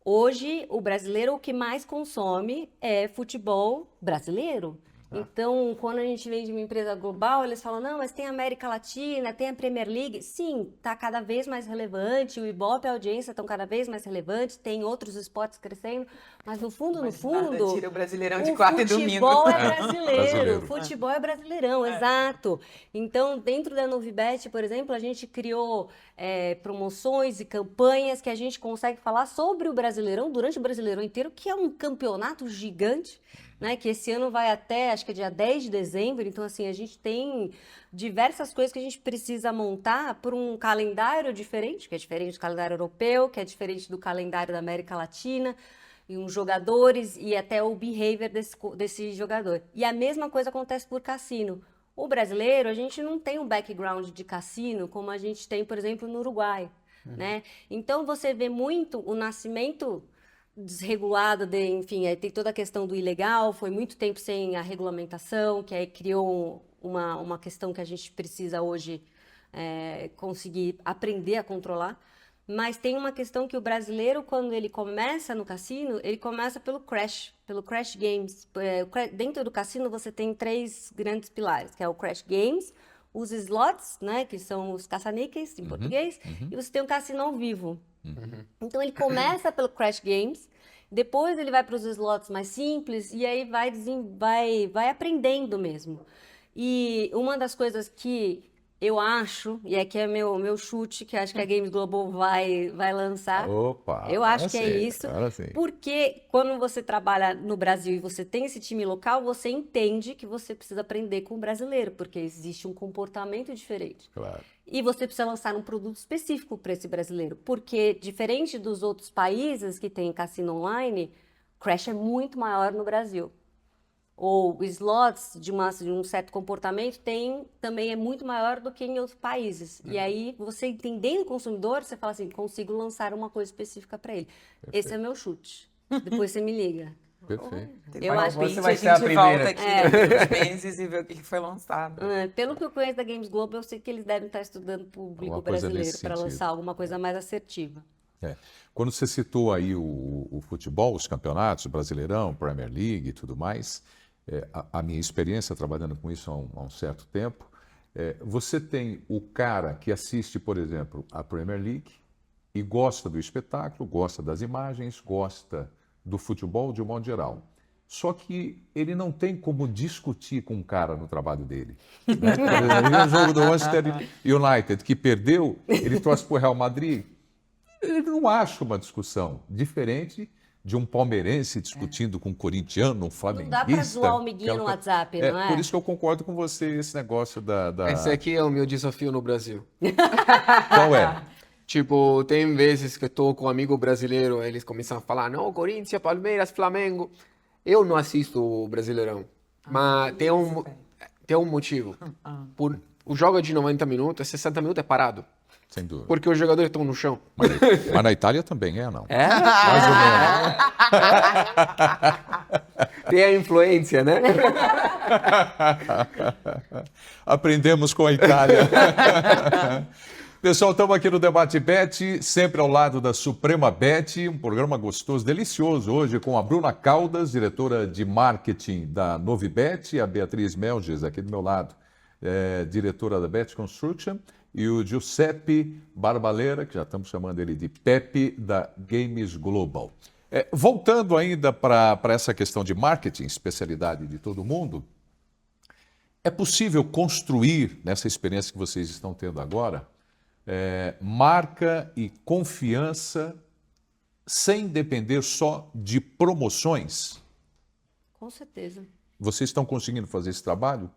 hoje o brasileiro o que mais consome é futebol brasileiro. Então, quando a gente vem de uma empresa global, eles falam, não, mas tem a América Latina, tem a Premier League. Sim, está cada vez mais relevante, o Ibope e a audiência estão cada vez mais relevantes, tem outros esportes crescendo, mas no fundo, Nada tira o Brasileirão de o quarta e domingo. futebol é brasileiro, Brasileiro. o futebol é brasileirão, exato. Então, dentro da Novibet, por exemplo, a gente criou promoções e campanhas que a gente consegue falar sobre o Brasileirão durante o Brasileirão inteiro, que é um campeonato gigante, né, que esse ano vai até, acho que é dia 10 de dezembro, então assim, a gente tem diversas coisas que a gente precisa montar por um calendário diferente, que é diferente do calendário europeu, que é diferente do calendário da América Latina, e uns jogadores e até o behavior desse jogador. E a mesma coisa acontece por cassino. O brasileiro, a gente não tem um background de cassino como a gente tem, por exemplo, no Uruguai, né? Então você vê muito o nascimento desregulado, enfim, aí tem toda a questão do ilegal, foi muito tempo sem a regulamentação, que aí criou uma questão que a gente precisa hoje conseguir aprender a controlar. Mas tem uma questão que o brasileiro, quando ele começa no cassino, ele começa pelo Crash Games. Dentro do cassino você tem 3 grandes pilares, que é o Crash Games, os slots, né, que são os caça-níqueis em português, e você tem o cassino ao vivo. Então ele começa pelo Crash Games, depois ele vai para os slots mais simples e aí vai aprendendo mesmo. E uma das coisas que eu acho, e aqui é meu chute, que acho que a Games Global vai lançar. Opa, Eu acho agora que é sim, isso, agora sim. porque quando você trabalha no Brasil e você tem esse time local, você entende que você precisa aprender com o brasileiro, porque existe um comportamento diferente. Claro. E você precisa lançar um produto específico para esse brasileiro, porque diferente dos outros países que tem cassino online, Crash é muito maior no Brasil. Ou slots de um certo comportamento também é muito maior do que em outros países. E aí, você entendendo o consumidor, você fala assim, consigo lançar uma coisa específica para ele. Esse é meu chute. Depois você me liga. Perfeito. Eu acho que você vai a ser a gente volta primeira. aqui daqui uns meses e vê o que foi lançado. Pelo que eu conheço da Games Global, eu sei que eles devem estar estudando o público Alguma coisa brasileiro nesse para sentido. lançar alguma coisa mais assertiva. Quando você citou aí o futebol, os campeonatos, o Brasileirão, Premier League e tudo mais, a minha experiência trabalhando com isso há um certo tempo, você tem o cara que assiste, por exemplo, a Premier League e gosta do espetáculo, gosta das imagens, gosta do futebol de um modo geral. Só que ele não tem como discutir com um cara no trabalho dele. Né? Por exemplo, o jogo do Manchester United, que perdeu, ele trouxe para o Real Madrid. Ele não acha uma discussão diferente de um palmeirense discutindo com um corintiano, um Não flamenguista. dá para zoar o amiguinho no WhatsApp, não é? Por isso que eu concordo com você, esse negócio da... Esse aqui é o meu desafio no Brasil. Qual é? Tipo, tem vezes que eu tô com um amigo brasileiro, eles começam a falar, não, Corinthians, Palmeiras, Flamengo. Eu não assisto o Brasileirão, mas tem um motivo. O jogo é de 90 minutos, 60 minutos é parado, Sem dúvida. porque os jogadores estão no chão. Mas na Itália também não? É? Mais ou menos. Tem a influência, né? Aprendemos com a Itália. Pessoal, estamos aqui no Debate Bet, sempre ao lado da Suprema Bet, um programa gostoso, delicioso hoje com a Bruna Caldas, diretora de marketing da Novibet, a Beatriz Melges, aqui do meu lado, diretora da Bet Construction, e o Giuseppe Barbaleira, que já estamos chamando ele de Pepe, da Games Global. Voltando ainda para essa questão de marketing, especialidade de todo mundo, É possível construir, nessa experiência que vocês estão tendo agora, marca e confiança sem depender só de promoções? Com certeza. Vocês estão conseguindo fazer esse trabalho?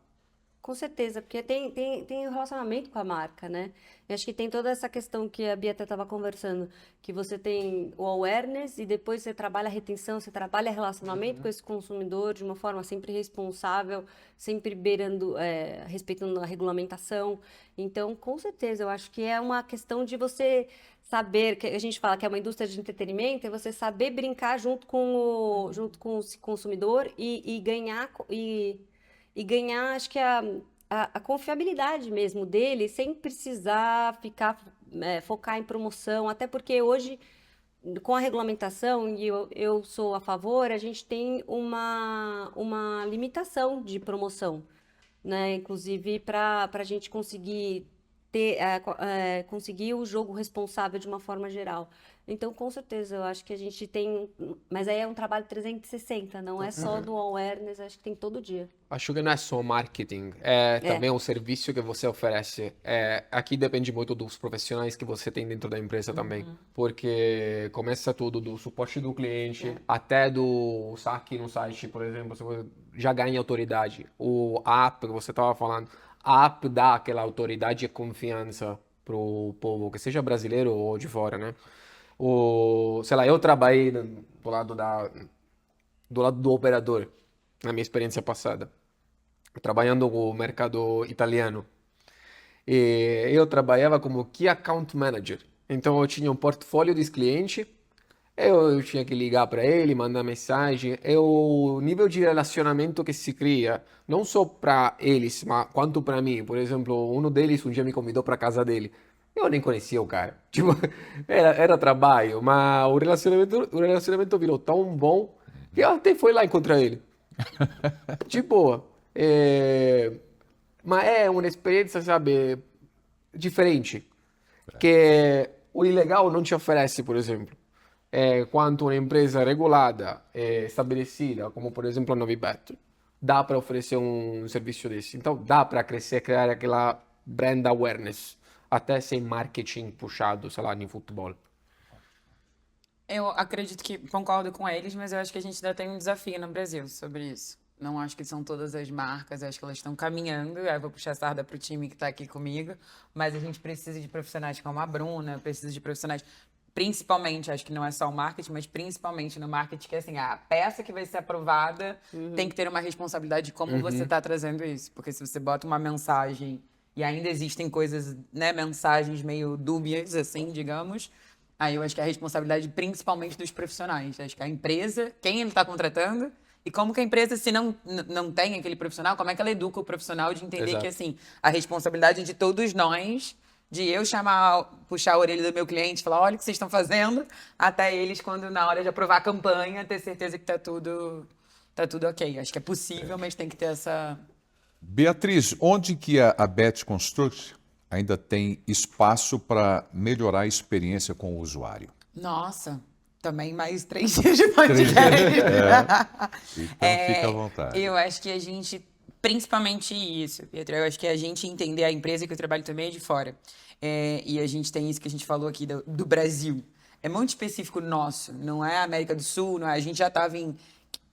Com certeza, porque tem um relacionamento com a marca, né? Eu acho que tem toda essa questão que a Bia estava conversando, que você tem o awareness e depois você trabalha a retenção, você trabalha relacionamento com esse consumidor de uma forma sempre responsável, sempre beirando, respeitando a regulamentação. Então, com certeza, eu acho que é uma questão de você saber, que a gente fala que é uma indústria de entretenimento, é você saber brincar junto com o consumidor e ganhar e ganhar, acho que a confiabilidade mesmo dele, sem precisar focar em promoção, até porque hoje, com a regulamentação, e eu sou a favor, a gente tem uma limitação de promoção, né? Inclusive para a gente conseguir conseguir o jogo responsável de uma forma geral. Então, com certeza, eu acho que a gente tem... Mas aí é um trabalho 360, não é só do awareness, acho que tem todo dia. Acho que não é só marketing, também o serviço que você oferece. Aqui depende muito dos profissionais que você tem dentro da empresa também, porque começa tudo do suporte do cliente até do saque no site, por exemplo, você já ganha autoridade. O app que você estava falando, a app dá aquela autoridade e confiança pro povo, que seja brasileiro ou de fora, né? Sei lá, eu trabalhei do lado do operador, na minha experiência passada, trabalhando com o mercado italiano. E eu trabalhava como Key Account Manager. Então eu tinha um portfólio de cliente, eu tinha que ligar para ele, mandar mensagem. É o nível de relacionamento que se cria, não só para eles, mas quanto para mim. Por exemplo, um deles um dia me convidou para casa dele. Eu nem conhecia o cara. Tipo, era trabalho, mas o relacionamento virou tão bom que eu até fui lá encontrar ele. De boa. Mas é uma experiência, sabe, diferente. Que o ilegal não te oferece, por exemplo. Quanto uma empresa regulada, estabelecida, como por exemplo a Novibet, dá para oferecer um serviço desse. Então dá para crescer, criar aquela brand awareness, até sem marketing puxado, sei lá, em futebol. Eu acredito que concordo com eles, mas eu acho que a gente ainda tem um desafio no Brasil sobre isso. Não acho que são todas as marcas, acho que elas estão caminhando. Aí eu vou puxar a sarda para o time que está aqui comigo, mas a gente precisa de profissionais como a Bruna, precisa de profissionais, principalmente, acho que não é só o marketing, mas principalmente no marketing, que é assim, a peça que vai ser aprovada tem que ter uma responsabilidade de como você está trazendo isso. Porque se você bota uma mensagem e ainda existem coisas, né, mensagens meio dúbias, assim, digamos, aí eu acho que é a responsabilidade principalmente dos profissionais. Acho que a empresa, quem ele está contratando, e como que a empresa, se não tem aquele profissional, como é que ela educa o profissional de entender que, assim, a responsabilidade de todos nós, de eu puxar a orelha do meu cliente, falar, olha o que vocês estão fazendo, até eles, quando na hora de aprovar a campanha, ter certeza que tá tudo ok. Acho que é possível, mas tem que ter essa... Beatriz, onde que a Bet Construct ainda tem espaço para melhorar a experiência com o usuário? Nossa, também mais 3 dias de podcast. Então fica à vontade. Eu acho que a gente, principalmente isso, Pietro, eu acho que a gente entender a empresa, que o trabalho também é de fora. E a gente tem isso que a gente falou aqui do Brasil. É muito específico nosso, não é a América do Sul, não é? A gente já estava em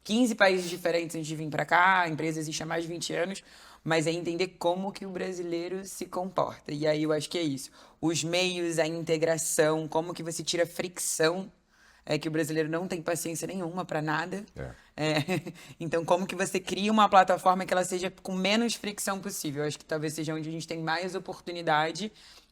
15 países diferentes antes de vir para cá, a empresa existe há mais de 20 anos, mas é entender como que o brasileiro se comporta. E aí eu acho que é isso. Os meios, a integração, como que você tira fricção, que o brasileiro não tem paciência nenhuma para nada. Então, como que você cria uma plataforma que ela seja com menos fricção possível? Eu acho que talvez seja onde a gente tem mais oportunidade.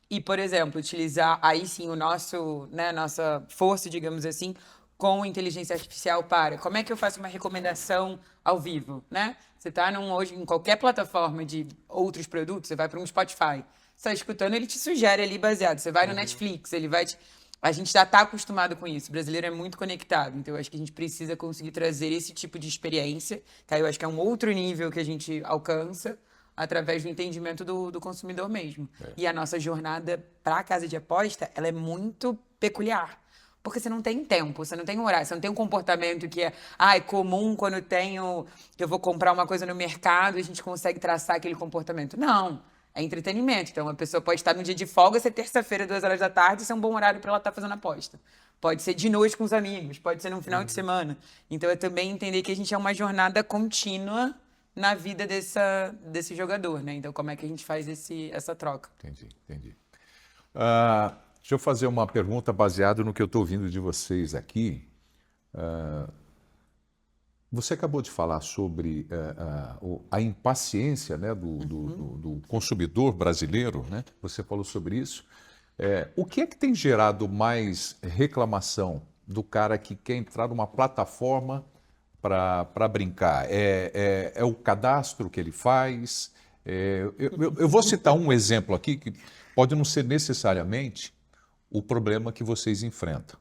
E, por exemplo, utilizar aí sim o nosso, né, nossa força, digamos assim, com inteligência artificial para como é que eu faço uma recomendação ao vivo, né? Você está hoje em qualquer plataforma de outros produtos, você vai para um Spotify, você está escutando, ele te sugere ali baseado. Você vai no Netflix, ele vai te... A gente já está acostumado com isso. O brasileiro é muito conectado. Então, eu acho que a gente precisa conseguir trazer esse tipo de experiência, que aí eu acho que é um outro nível que a gente alcança através do entendimento do consumidor mesmo. E a nossa jornada para a casa de aposta, ela é muito peculiar. Porque você não tem tempo, você não tem horário, você não tem um comportamento que é comum quando eu vou comprar uma coisa no mercado e a gente consegue traçar aquele comportamento. Não, é entretenimento. Então, a pessoa pode estar no dia de folga, ser terça-feira, 2 horas da tarde, isso é um bom horário para ela estar fazendo aposta. Pode ser de noite com os amigos, pode ser no final de semana. Então, é também entender que a gente é uma jornada contínua na vida desse jogador, né? Então, como é que a gente faz essa troca? Entendi. Deixa eu fazer uma pergunta baseada no que eu estou ouvindo de vocês aqui. Você acabou de falar sobre a impaciência, né, do consumidor brasileiro, né? Você falou sobre isso. O que é que tem gerado mais reclamação do cara que quer entrar numa plataforma para brincar? É o cadastro que ele faz? Eu vou citar um exemplo aqui que pode não ser necessariamente o problema que vocês enfrentam.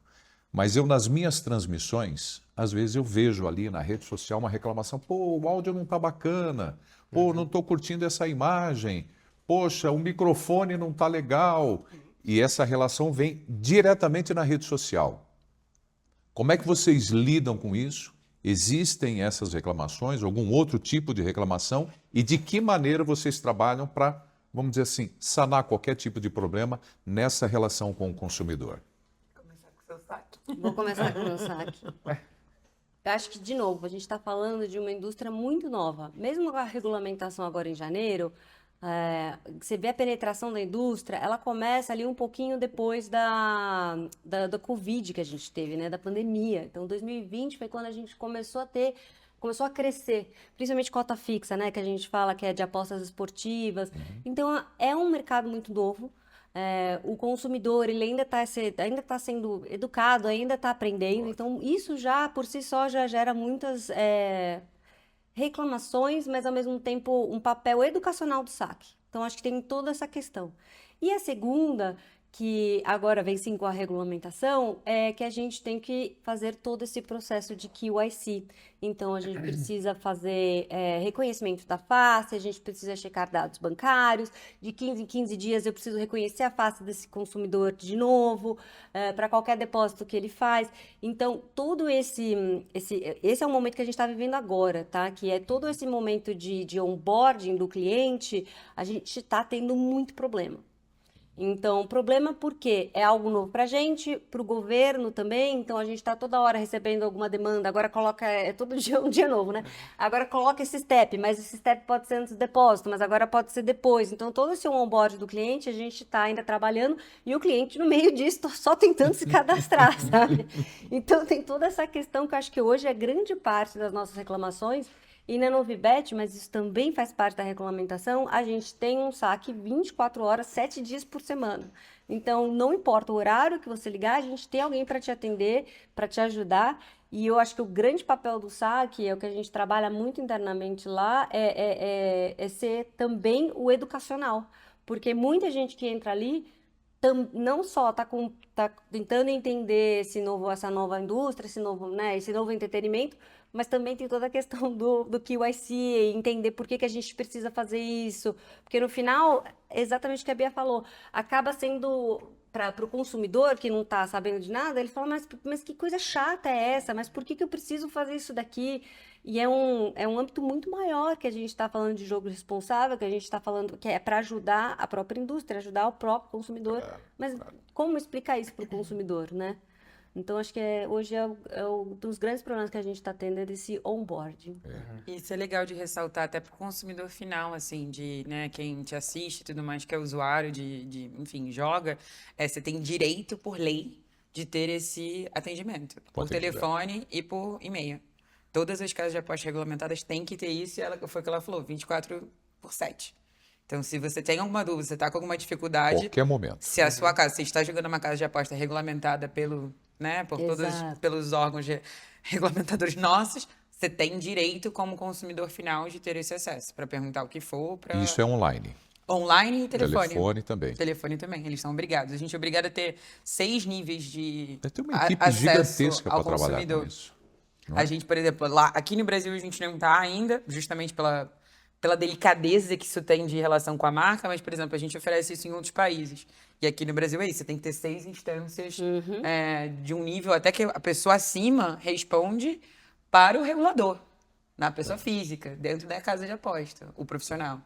Mas eu, nas minhas transmissões, às vezes eu vejo ali na rede social uma reclamação: pô, o áudio não está bacana, pô, não estou curtindo essa imagem, poxa, o microfone não está legal. E essa relação vem diretamente na rede social. Como é que vocês lidam com isso? Existem essas reclamações, algum outro tipo de reclamação? E de que maneira vocês trabalham para, vamos dizer assim, sanar qualquer tipo de problema nessa relação com o consumidor? Vou começar com o meu saque. Eu acho que, de novo, a gente está falando de uma indústria muito nova. Mesmo com a regulamentação agora em janeiro, você vê a penetração da indústria, ela começa ali um pouquinho depois da Covid que a gente teve, né, da pandemia. Então, 2020 foi quando a gente começou a crescer, principalmente cota fixa, né, que a gente fala que é de apostas esportivas. Então, é um mercado muito novo. O consumidor, ele ainda está sendo educado, ainda está aprendendo. Então, isso já, por si só, já gera muitas reclamações, mas, ao mesmo tempo, um papel educacional do saque. Então, acho que tem toda essa questão. E a segunda, que agora vem sim com a regulamentação, é que a gente tem que fazer todo esse processo de KYC. Então, a gente precisa fazer reconhecimento da face, a gente precisa checar dados bancários, de 15 em 15 dias eu preciso reconhecer a face desse consumidor de novo, para qualquer depósito que ele faz. Então, todo esse é o momento que a gente está vivendo agora, tá? Que é todo esse momento de onboarding do cliente, a gente está tendo muito problema. Então, problema porque é algo novo para a gente, para o governo também, então a gente está toda hora recebendo alguma demanda, agora coloca, todo dia um dia novo, né? Agora coloca esse step, mas esse step pode ser antes do depósito, mas agora pode ser depois. Então, todo esse onboard do cliente, a gente está ainda trabalhando e o cliente no meio disso tá só tentando se cadastrar, sabe? Então, tem toda essa questão que eu acho que hoje é grande parte das nossas reclamações. E na Novibet, mas isso também faz parte da regulamentação, a gente tem um saque 24 horas, 7 dias por semana. Então, não importa o horário que você ligar, a gente tem alguém para te atender, para te ajudar. E eu acho que o grande papel do saque, é o que a gente trabalha muito internamente lá, é ser também o educacional. Porque muita gente que entra ali não só está tentando entender essa nova indústria, esse novo entretenimento, mas também tem toda a questão do KYC, entender por que a gente precisa fazer isso. Porque no final, exatamente o que a Bia falou, acaba sendo, para o consumidor que não está sabendo de nada, ele fala, mas que coisa chata é essa? Mas por que eu preciso fazer isso daqui? E é um âmbito muito maior que a gente está falando de jogo responsável, que a gente está falando que é para ajudar a própria indústria, ajudar o próprio consumidor. Mas como explicar isso para o consumidor, né? Então, acho que hoje um dos grandes problemas que a gente está tendo é desse onboarding. Isso é legal de ressaltar até para o consumidor final, assim, né, quem te assiste e tudo mais, que é usuário enfim, joga, você tem direito por lei de ter esse atendimento, por telefone e por e-mail. Todas as casas de apostas regulamentadas têm que ter isso, e foi o que ela falou, 24/7. Então, se você tem alguma dúvida, você está com alguma dificuldade... Qualquer momento. Se a sua casa, você está jogando uma casa de aposta regulamentada pelos órgãos regulamentadores nossos, você tem direito, como consumidor final, de ter esse acesso, para perguntar o que for. Isso é online? Online e telefone. Telefone também. Telefone também, eles são obrigados. A gente é obrigado a ter 6 níveis de tem uma equipe acesso gigantesca ao para trabalhar consumidor. com isso. A gente, por exemplo, aqui no Brasil a gente não está ainda, justamente pela delicadeza que isso tem de relação com a marca, mas, por exemplo, a gente oferece isso em outros países. E aqui no Brasil é isso, você tem que ter 6 instâncias de um nível até que a pessoa acima responde para o regulador, na pessoa física, dentro da casa de aposta, o profissional.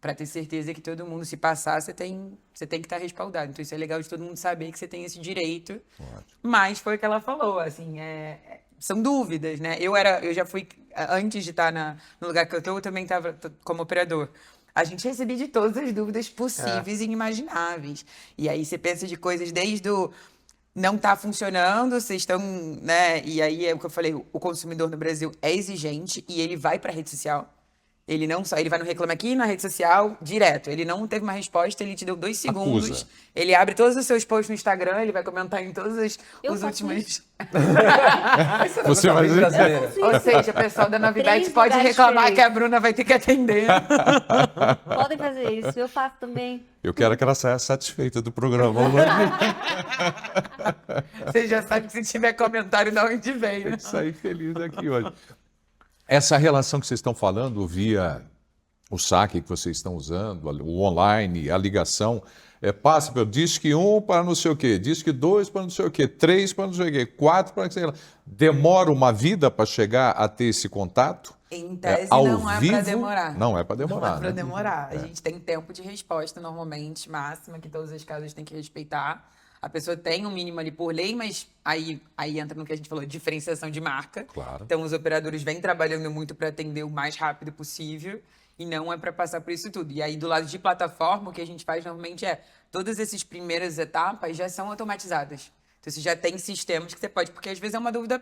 Para ter certeza que todo mundo, se passar, você tem que estar respaldado. Então isso é legal de todo mundo saber que você tem esse direito. Ótimo. Mas foi o que ela falou, assim, são dúvidas, né? Eu já fui, antes de estar no lugar que eu também estava como operador. A gente recebia de todas as dúvidas possíveis e inimagináveis. E aí você pensa de coisas desde o não tá funcionando, vocês estão, né? E aí é o que eu falei, o consumidor no Brasil é exigente e ele vai para a rede social. Ele não só, ele vai no Reclame Aqui, na rede social, direto. Ele não teve uma resposta, ele te deu 2 segundos. Acusa. Ele abre todos os seus posts no Instagram, ele vai comentar em todos os Eu faço últimos. isso. Você vai dizer... brasileira. Ou seja, o pessoal da Novidade 3 pode lugares reclamar diferentes. que a Bruna vai ter que atender. Podem fazer isso, eu faço também. Eu quero que ela saia satisfeita do programa. Você já sabe que se tiver comentário, de onde vem, né? Sair feliz daqui hoje. Essa relação que vocês estão falando via o saque que vocês estão usando, o online, a ligação, passa pelo Disque 1 para não sei o quê, Disque 2 para não sei o quê, 3 para não sei o quê, 4 para não sei o quê. Demora uma vida para chegar a ter esse contato? Em tese, ao não é vivo? para demorar. Não é para demorar, Não é para né? demorar. A gente tem tempo de resposta, normalmente, máxima, que todas as casas têm que respeitar. A pessoa tem um mínimo ali por lei, mas aí entra no que a gente falou, diferenciação de marca. Claro. Então, os operadores vêm trabalhando muito para atender o mais rápido possível e não é para passar por isso tudo. E aí, do lado de plataforma, o que a gente faz normalmente todas essas primeiras etapas já são automatizadas. Então, você já tem sistemas que você pode, porque às vezes é uma dúvida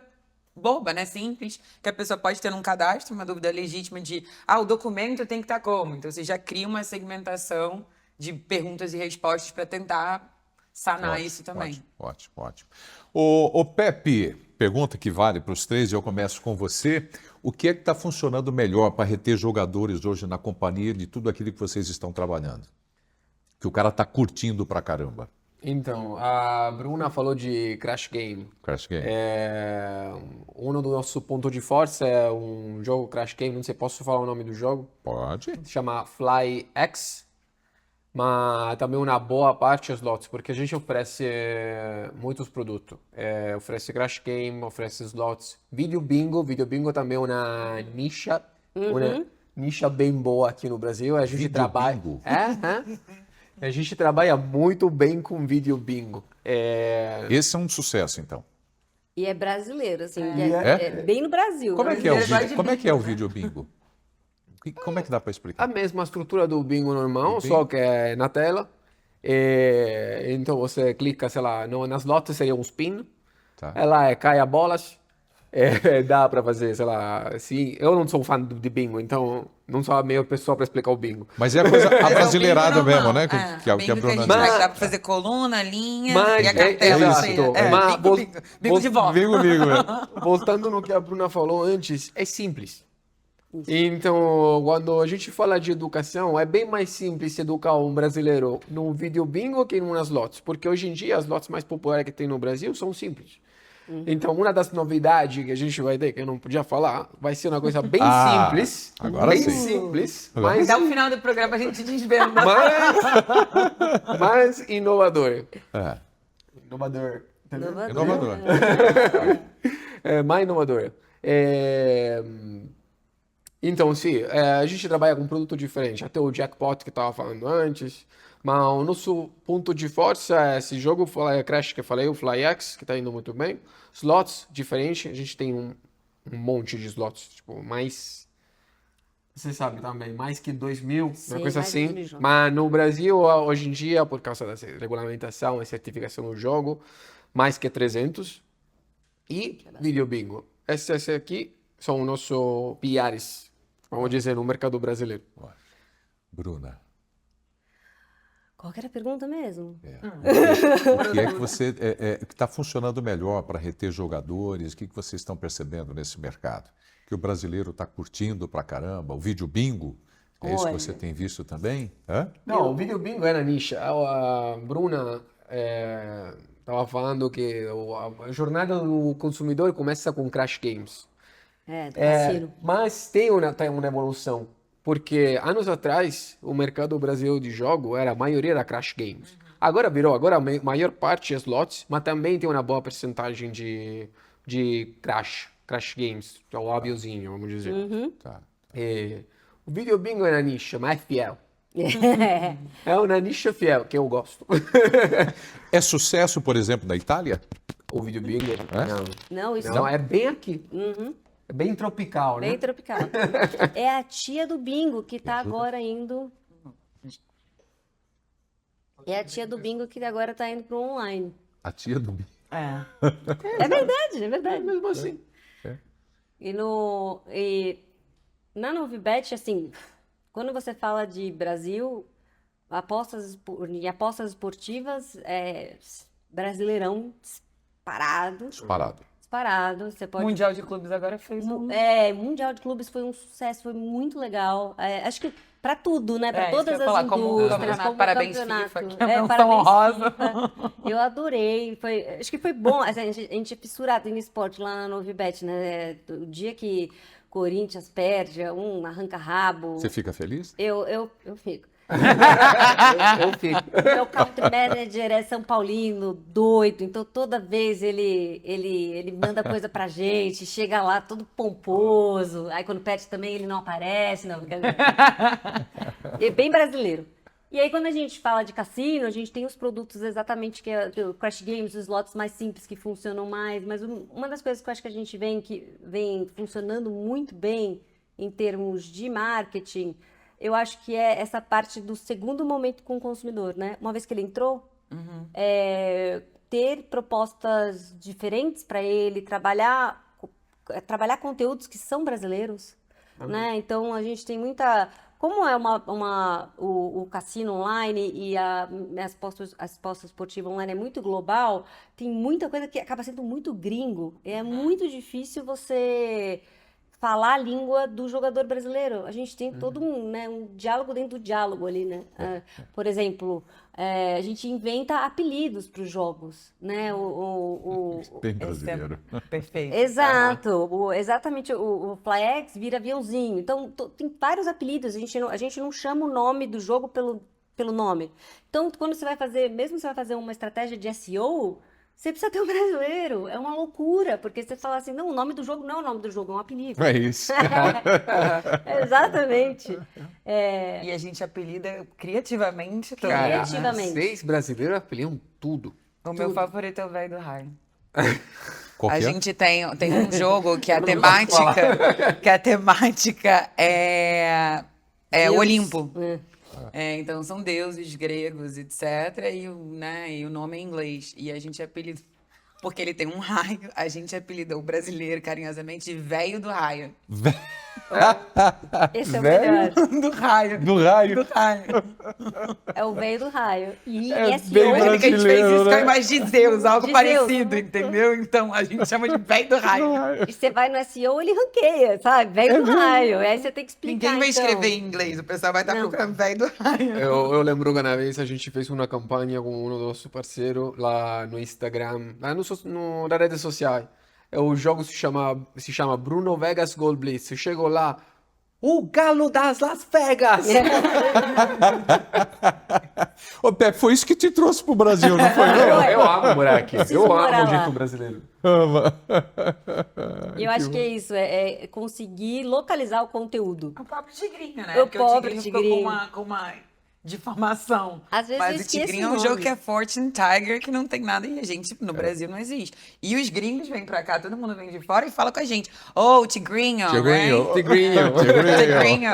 boba, né? Simples, que a pessoa pode ter num cadastro, uma dúvida legítima de, o documento tem que estar como? Então, você já cria uma segmentação de perguntas e respostas para tentar sanar Ótimo, isso também. Ótimo, ótimo, ótimo. O Pepe, pergunta que vale para os três, e eu começo com você. O que é que está funcionando melhor para reter jogadores hoje na companhia de tudo aquilo que vocês estão trabalhando? Que o cara está curtindo pra caramba. Então, a Bruna falou de Crash Game. Crash Game. Um do nosso ponto de força é um jogo Crash Game, não sei, posso falar o nome do jogo? Pode. Se chama Fly X, mas também uma boa parte slots, porque a gente oferece muitos produtos. Oferece Crash Game, oferece slots, Video Bingo. Video Bingo também é uma nicha bem boa aqui no Brasil. A gente Video trabalha. Bingo? A gente trabalha muito bem com Video Bingo. Esse é um sucesso, então. E é brasileiro, assim, É? bem no Brasil. Como é né? que é o Brasileiro vai vídeo? de Como é que é o bingo, né? vídeo bingo? Como é que dá para A explicar? mesma estrutura do bingo normal, Do só bingo? que é na tela. Então você clica, sei lá, nas lotas seria um spin. Tá. Ela cai a bolas. Dá pra fazer, sei lá, assim. Eu não sou fã de bingo, então não sou a melhor pessoa pra explicar o bingo. Mas é a coisa Mas é o brasileirada bingo mesmo, normal. né? Que a bingo Bruna a gente disse. faz, dá pra fazer coluna, linha Mas e a cartela. exato. Mas Bingo de vó. Bingo, bingo, é. Voltando no que a Bruna falou antes, é simples. Então, quando a gente fala de educação, é bem mais simples educar um brasileiro num video bingo que em umas lotes, porque hoje em dia as lotes mais populares que tem no Brasil são simples. Então, uma das novidades que a gente vai ter, que eu não podia falar, vai ser uma coisa bem simples, agora bem sim. simples, Agora mas, Até o final do programa a gente desvenda. mas inovador. É. Inovador. Entendeu? Inovador. Mais inovador. Então, sim, a gente trabalha com um produto diferente. Até o Jackpot que eu estava falando antes. Mas o nosso ponto de força é esse jogo Crash que eu falei, o Fly X, que está indo muito bem. Slots, diferente. A gente tem um monte de slots, tipo, mais... Você sabe também, mais que 2.000, Sim, uma coisa mais de assim. 2.000 jogos. Mas no Brasil, hoje em dia, por causa da regulamentação e certificação do jogo, mais que 300. E Video Bingo. Esses aqui são os nossos PRs, vamos dizer, no mercado brasileiro. Bruna, Qual que era a pergunta mesmo? o que é que você que está funcionando melhor para reter jogadores? O que vocês estão percebendo nesse mercado? Que o brasileiro está curtindo pra caramba? O vídeo bingo? É isso que Olha. você tem visto também? Hã? Não, o Video Bingo é na nicha. A Bruna estava falando que a jornada do consumidor começa com Crash Games. Do cassino. Mas tem uma evolução. Porque anos atrás, o mercado brasileiro de jogo a maioria era Crash Games. Agora virou, agora a maior parte é slots, mas também tem uma boa percentagem de crash games, que é o aviãozinho, vamos dizer. Tá. O video bingo é na nicha, mas é fiel. É uma nicha fiel, que eu gosto. É sucesso, por exemplo, na Itália? O video bingo? Não, isso Não, é bem aqui. Uhum. É bem tropical, Bem né? tropical. É a tia do bingo que tá agora indo. É a tia do bingo que agora tá indo pro online. A tia do... É. É verdade, é verdade. Mesmo assim. E na Novibet, assim, quando você fala de Brasil, em apostas esportivas, brasileirão disparado. Disparado. Disparado. Você pode. Mundial de Clubes agora fez um... Mundial de Clubes foi um sucesso, foi muito legal. Acho que para tudo, né? Para É, isso que eu todas ia falar, as como indústrias, campeonato, como parabéns, campeonato. FIFA, que é a menção parabéns, honrosa. FIFA. Eu adorei. Acho que foi bom. A gente é fissurado em esporte lá na Novibet, né? O dia que Corinthians perde, arranca rabo. Você fica feliz? Eu fico. Eu fico. Meu country manager é São Paulino, doido, então toda vez ele manda coisa pra gente, chega lá todo pomposo, aí quando pede também ele não aparece, não. É bem brasileiro. E aí quando a gente fala de cassino, a gente tem os produtos exatamente que é o Crash Games, os slots mais simples que funcionam mais, mas uma das coisas que eu acho que a gente vem funcionando muito bem em termos de marketing, eu acho que é essa parte do segundo momento com o consumidor, né? Uma vez que ele entrou, ter propostas diferentes para ele, trabalhar conteúdos que são brasileiros, né? Então, a gente tem muita... Como é o cassino online e as postas esportivas online é muito global, tem muita coisa que acaba sendo muito gringo. É muito difícil você... falar a língua do jogador brasileiro. A gente tem todo um diálogo dentro do diálogo ali, né? Por exemplo, a gente inventa apelidos para os jogos, né? Bem brasileiro. Perfeito. Exato. Exatamente. O FlyX vira aviãozinho. Então, tem vários apelidos. A gente não chama o nome do jogo pelo nome. Então, quando você vai fazer, mesmo se você vai fazer uma estratégia de SEO, você precisa ter um brasileiro. É uma loucura, porque você fala assim, não, o nome do jogo não é o nome do jogo, é um apelido. É isso. Exatamente. E a gente apelida criativamente também. Cara, Criativamente. 6 brasileiros apeliam tudo. O meu favorito é o velho do raio. Qual A que é? gente tem um jogo que a temática é Deus. Olimpo. É. Então são deuses gregos, etc. E o nome é em inglês. E a gente apelida, porque ele tem um raio, a gente apelidou o brasileiro carinhosamente de velho do raio. Esse é o Velho? melhor. Do raio. Do raio. Do raio. É o veio do raio. E É SEO, bem Imagina que a gente fez brasileiro, isso com a né? imagem de Zeus, algo De parecido, Zeus. entendeu? Então a gente chama de velho do raio. e você vai no SEO, ele ranqueia, sabe? Veio do raio. Aí você tem que explicar, Ninguém vai então. escrever em inglês, o pessoal vai estar Não. procurando velho do raio. Eu lembro que uma vez a gente fez uma campanha com um dos nossos parceiros lá no Instagram, lá nas redes sociais. O jogo se chama Bruno Vegas Gold Blitz. Você chegou lá, o Galo das Las Vegas! Ô, Pepe, foi isso que te trouxe pro Brasil, não foi? Eu amo morar aqui. Preciso Eu morar amo o lá. jeito brasileiro. Ama. E eu acho que é isso, é conseguir localizar o conteúdo. O pobre tigrinho, né? O Porque pobre o tigrinho tigrinho. ficou com uma deformação. Às vezes eu Mas o esqueço tigrinho é o um jogo nome. que é Fortune Tiger, que não tem nada e a gente no Brasil não existe. E os gringos vêm pra cá, todo mundo vem de fora e fala com a gente. Oh, tigrinho, Tigrinho. right? Tigrinho. Tigrinho.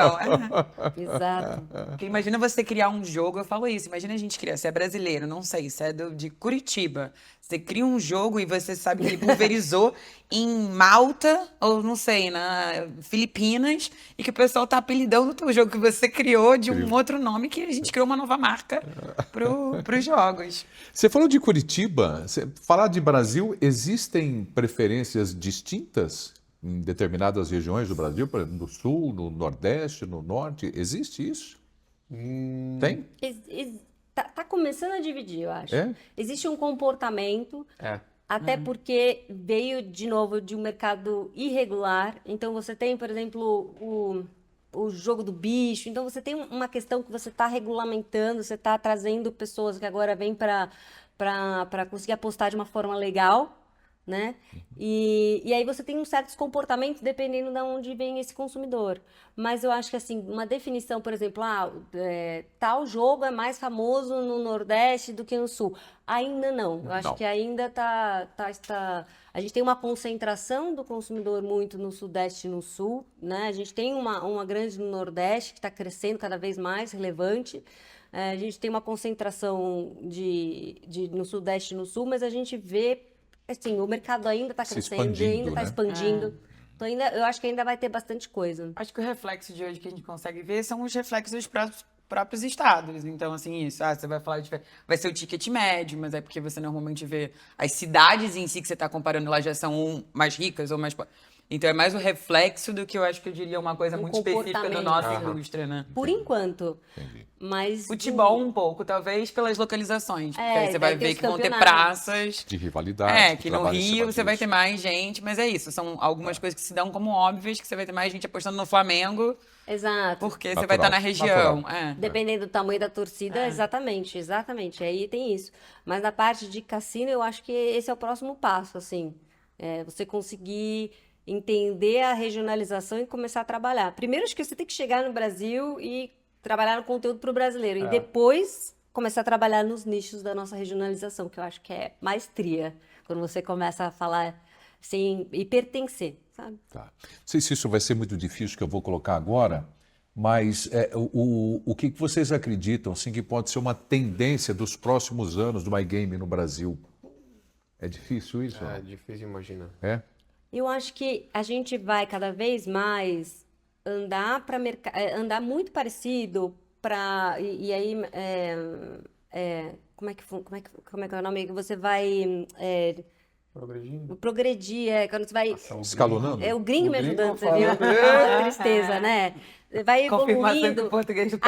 Exato. Porque imagina você criar um jogo, eu falo isso, imagina a gente criar, você é brasileiro, não sei, você é de Curitiba. Você cria um jogo e você sabe que ele pulverizou em Malta, ou não sei, na Filipinas, e que o pessoal tá apelidando o teu jogo que você criou de um outro nome, que a gente criou uma nova marca pros jogos. Você falou de Curitiba. Falar de Brasil, existem preferências distintas em determinadas regiões do Brasil? Por exemplo, no Sul, no Nordeste, no Norte? Existe isso? Tem? Tá começando a dividir, eu acho. É? Existe um comportamento, É. até porque veio, de novo, de um mercado irregular. Então, você tem, por exemplo, o jogo do bicho. Então, você tem uma questão que você está regulamentando, você está trazendo pessoas que agora vêm para conseguir apostar de uma forma legal, né? E aí você tem uns certos comportamentos dependendo de onde vem esse consumidor. Mas eu acho que, assim, uma definição, por exemplo, tal jogo é mais famoso no Nordeste do que no Sul. Ainda não. Eu acho que ainda a gente tem uma concentração do consumidor muito no Sudeste e no Sul, né? A gente tem uma grande no Nordeste que está crescendo cada vez mais, relevante. A gente tem uma concentração no Sudeste e no Sul, mas a gente vê, assim, o mercado ainda está crescendo, ainda está expandindo. Então, eu acho que ainda vai ter bastante coisa. Acho que o reflexo de hoje que a gente consegue ver são os reflexos dos próprios estados. Então, assim, você vai falar vai ser o ticket médio, mas é porque você normalmente vê as cidades em si que você está comparando, elas já são mais ricas ou mais... Então, é mais o reflexo do que eu acho que eu diria uma coisa muito específica da nossa indústria, né? Por enquanto. Entendi. Mas futebol um pouco, talvez pelas localizações. Porque aí você vai ver que vão ter praças... De rivalidade. Que no Rio você vai ter mais gente, mas é isso. São algumas coisas que se dão como óbvias, que você vai ter mais gente apostando no Flamengo. Exato. Porque você vai estar na região. Dependendo do tamanho da torcida, exatamente. Aí tem isso. Mas na parte de cassino, eu acho que esse é o próximo passo, assim. Você conseguir entender a regionalização e começar a trabalhar. Primeiro, acho que você tem que chegar no Brasil e trabalhar no conteúdo para o brasileiro. E depois começar a trabalhar nos nichos da nossa regionalização, que eu acho que é maestria. Quando você começa a falar assim, e pertencer, sabe? Tá. Não sei se isso vai ser muito difícil que eu vou colocar agora, mas o que vocês acreditam assim, que pode ser uma tendência dos próximos anos do MyGame no Brasil? É difícil isso? É difícil imaginar. É? Eu acho que a gente vai cada vez mais andar muito parecido para e aí como é que é o nome que você vai progredir quando você vai Escalonando? o gringo me ajudando, você viu? A tristeza, né? Vai Confirmação que o português do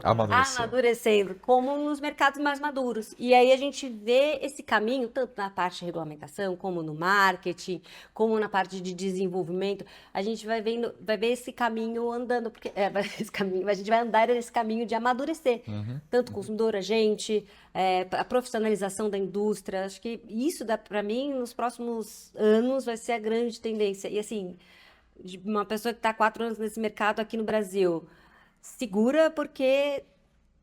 amadurecendo, como nos mercados mais maduros. E aí a gente vê esse caminho, tanto na parte de regulamentação, como no marketing, como na parte de desenvolvimento. A gente vai ver esse caminho andando, porque a gente vai andar nesse caminho de amadurecer. Tanto o consumidor, a gente, a profissionalização da indústria. Acho que isso, para mim, nos próximos anos, vai ser a grande tendência. E assim, de uma pessoa que está há 4 anos nesse mercado aqui no Brasil, segura porque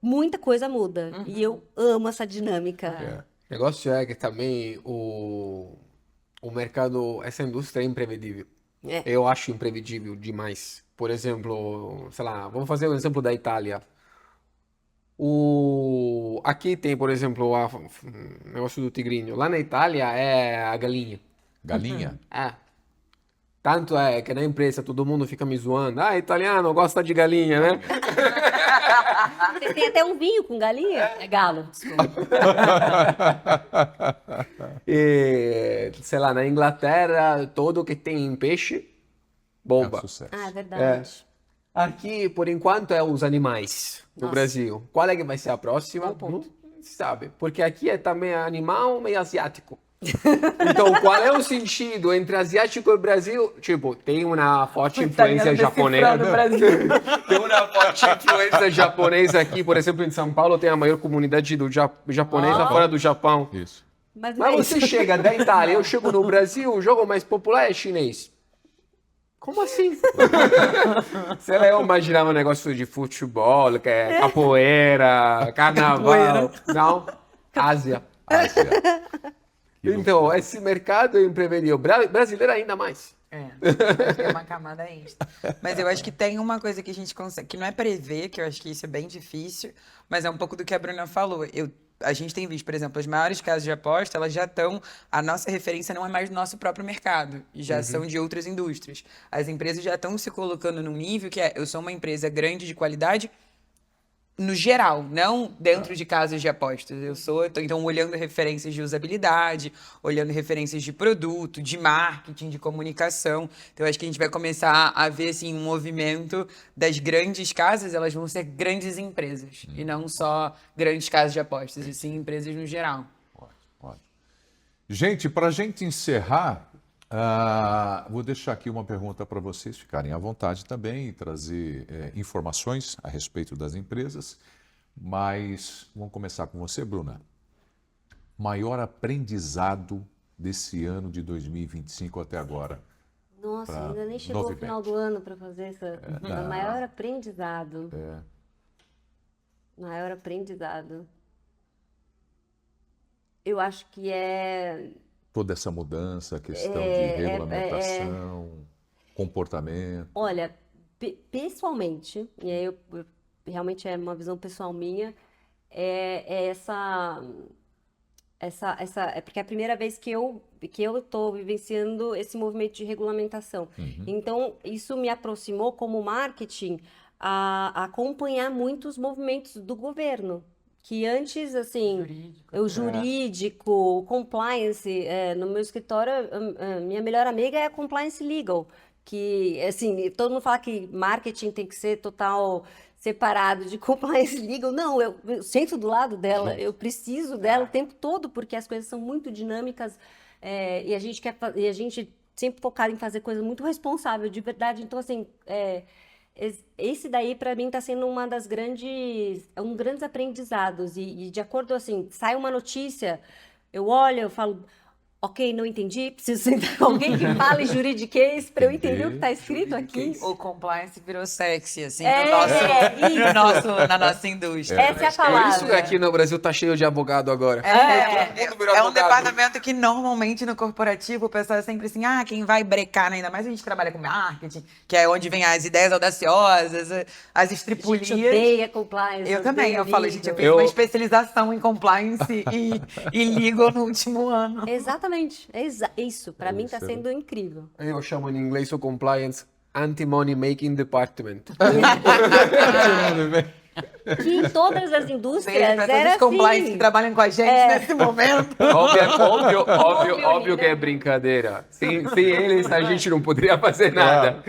muita coisa muda. E eu amo essa dinâmica. O negócio é que também o mercado, essa indústria é imprevisível. Eu acho imprevisível demais. Por exemplo, sei lá, vamos fazer um exemplo da Itália. Aqui tem, por exemplo, o negócio do tigrinho. Lá na Itália é a galinha. Galinha? Tanto é que na empresa todo mundo fica me zoando. Italiano gosta de galinha, né? Vocês têm até um vinho com galinha? É galo, desculpa. E, sei lá, na Inglaterra, todo que tem peixe, bomba. É um sucesso. É verdade. Aqui, por enquanto, é os animais no Brasil. Qual é que vai ser a próxima? Não se sabe. Porque aqui é também animal meio asiático. Então, qual é o sentido entre asiático e Brasil? Tipo, tem uma forte influência japonesa. Tem uma forte influência japonesa aqui, por exemplo, em São Paulo tem a maior comunidade do japonesa fora do Japão. Isso. Mas você chega da Itália, eu chego no Brasil, o jogo mais popular é chinês. Como assim? Sei lá, eu imaginava um negócio de futebol, que é capoeira, carnaval. Não, Ásia. Então, esse mercado é imprevisível. Brasileiro ainda mais. Acho que é uma camada extra. Mas eu acho que tem uma coisa que a gente consegue, que não é prever, que eu acho que isso é bem difícil, mas é um pouco do que a Bruna falou. A gente tem visto, por exemplo, as maiores casas de aposta, elas já estão... A nossa referência não é mais do nosso próprio mercado, já são de outras indústrias. As empresas já estão se colocando num nível que eu sou uma empresa grande de qualidade, no geral, não dentro de casas de apostas. Então, olhando referências de usabilidade, olhando referências de produto, de marketing, de comunicação. Então, acho que a gente vai começar a ver, assim, um movimento das grandes casas, elas vão ser grandes empresas, e não só grandes casas de apostas, e sim empresas no geral. Ótimo. Gente, para a gente encerrar, Vou deixar aqui uma pergunta para vocês ficarem à vontade também e trazer informações a respeito das empresas. Mas vamos começar com você, Bruna. Maior aprendizado desse ano de 2025 até agora? Nossa, Pra ainda nem chegou o Novibet. final do ano para fazer não. maior aprendizado. Maior aprendizado. Eu acho que é Toda essa mudança, questão de regulamentação, comportamento. olha, pessoalmente, e aí realmente é uma visão pessoal minha, é é porque é a primeira vez que eu estou vivenciando esse movimento de regulamentação. Então, isso me aproximou como marketing a acompanhar muitos movimentos do governo. Que antes, assim, o jurídico, o compliance, no meu escritório, minha melhor amiga é a compliance legal. Que, assim, todo mundo fala que marketing tem que ser total separado de compliance legal. Não, eu sento do lado dela, eu preciso dela o tempo todo, porque as coisas são muito dinâmicas, e a gente e a gente sempre focado em fazer coisa muito responsável, de verdade. Então, assim, esse daí para mim está sendo um grandes aprendizados. E de acordo, assim, sai uma notícia, eu olho, eu falo, ok, não entendi, preciso sentar com alguém que fale juridiquês para eu entender o que está escrito aqui. O compliance virou sexy, assim, na nossa indústria. Essa é a Por palavra. isso que aqui no Brasil tá cheio de advogado agora. Todo mundo virou É um advogado. departamento que normalmente no corporativo o pessoal é sempre assim, quem vai brecar, né? Ainda mais a gente trabalha com marketing, que é onde vem as ideias audaciosas, as A gente estripulias. odeia compliance. Eu também, odeia eu falo, gente, eu legal. fiz uma especialização em compliance e legal no último ano. Exatamente, isso, para mim está sendo incrível. Eu chamo em inglês o compliance anti-money making department. Que em todas as indústrias Para todos era os compliance assim. que trabalham com a gente nesse momento. Óbvio que é brincadeira. Sem eles a gente não poderia fazer nada.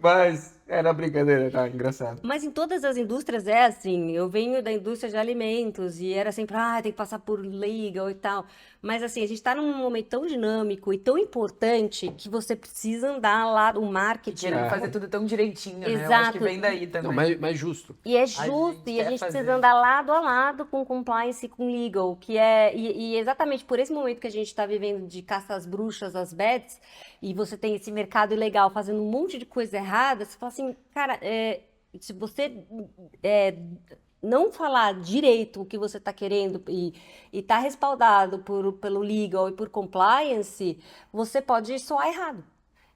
Mas era brincadeira, tá? Engraçado. Mas em todas as indústrias é assim. Eu venho da indústria de alimentos e era sempre, tem que passar por legal e tal. Mas assim, a gente está num momento tão dinâmico e tão importante que você precisa andar lá do marketing. Querendo fazer tudo tão direitinho, né? Eu acho que Exato. vem daí também. Não, mas justo. E é gente justo, e a quer gente fazer. precisa andar lado a lado com compliance e com legal, que é, e exatamente por esse momento que a gente está vivendo de caça às bruxas, às bets, e você tem esse mercado ilegal fazendo um monte de coisa errada, você fala assim, cara, se você não falar direito o que você está querendo e está respaldado pelo legal e por compliance, você pode soar errado.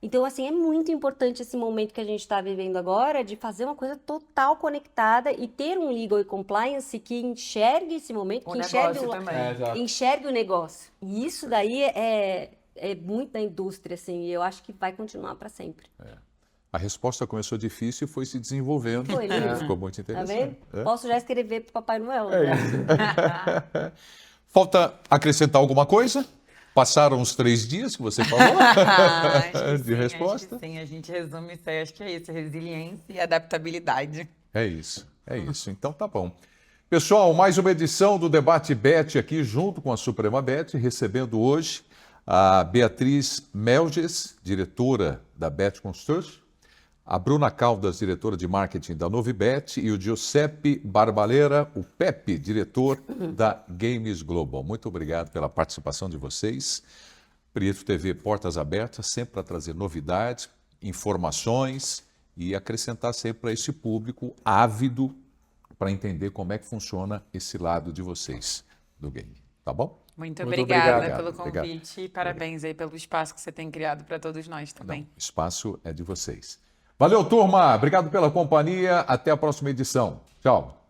Então, assim, é muito importante esse momento que a gente está vivendo agora de fazer uma coisa total conectada e ter um legal e compliance que enxergue esse momento, O que enxergue negócio também. Exato. enxergue o negócio. E isso daí é muito da indústria, assim, e eu acho que vai continuar para sempre. A resposta começou difícil e foi se desenvolvendo. Foi lindo. Ficou muito Tá interessante. vendo? Posso já escrever para Papai Noel. Né? Falta acrescentar alguma coisa? Passaram os 3 dias que você falou de resposta? Acho que sim, a gente resume isso aí, acho que é isso, resiliência e adaptabilidade. É isso. Então tá bom. Pessoal, mais uma edição do Debate Bet aqui junto com a Suprema Bet, recebendo hoje a Beatriz Melges, diretora da Bet Construction, a Bruna Caldas, diretora de marketing da Novibet, e o Giuseppe Barbaleira, o Pepe, diretor da Games Global. Muito obrigado pela participação de vocês. Prieto TV, portas abertas, sempre para trazer novidades, informações e acrescentar sempre para esse público ávido para entender como é que funciona esse lado de vocês do game. Tá bom? Muito Muito obrigada obrigado. pelo Obrigado. convite e parabéns aí pelo espaço que você tem criado para todos nós também. O espaço é de vocês. Valeu, turma. Obrigado pela companhia. Até a próxima edição. Tchau.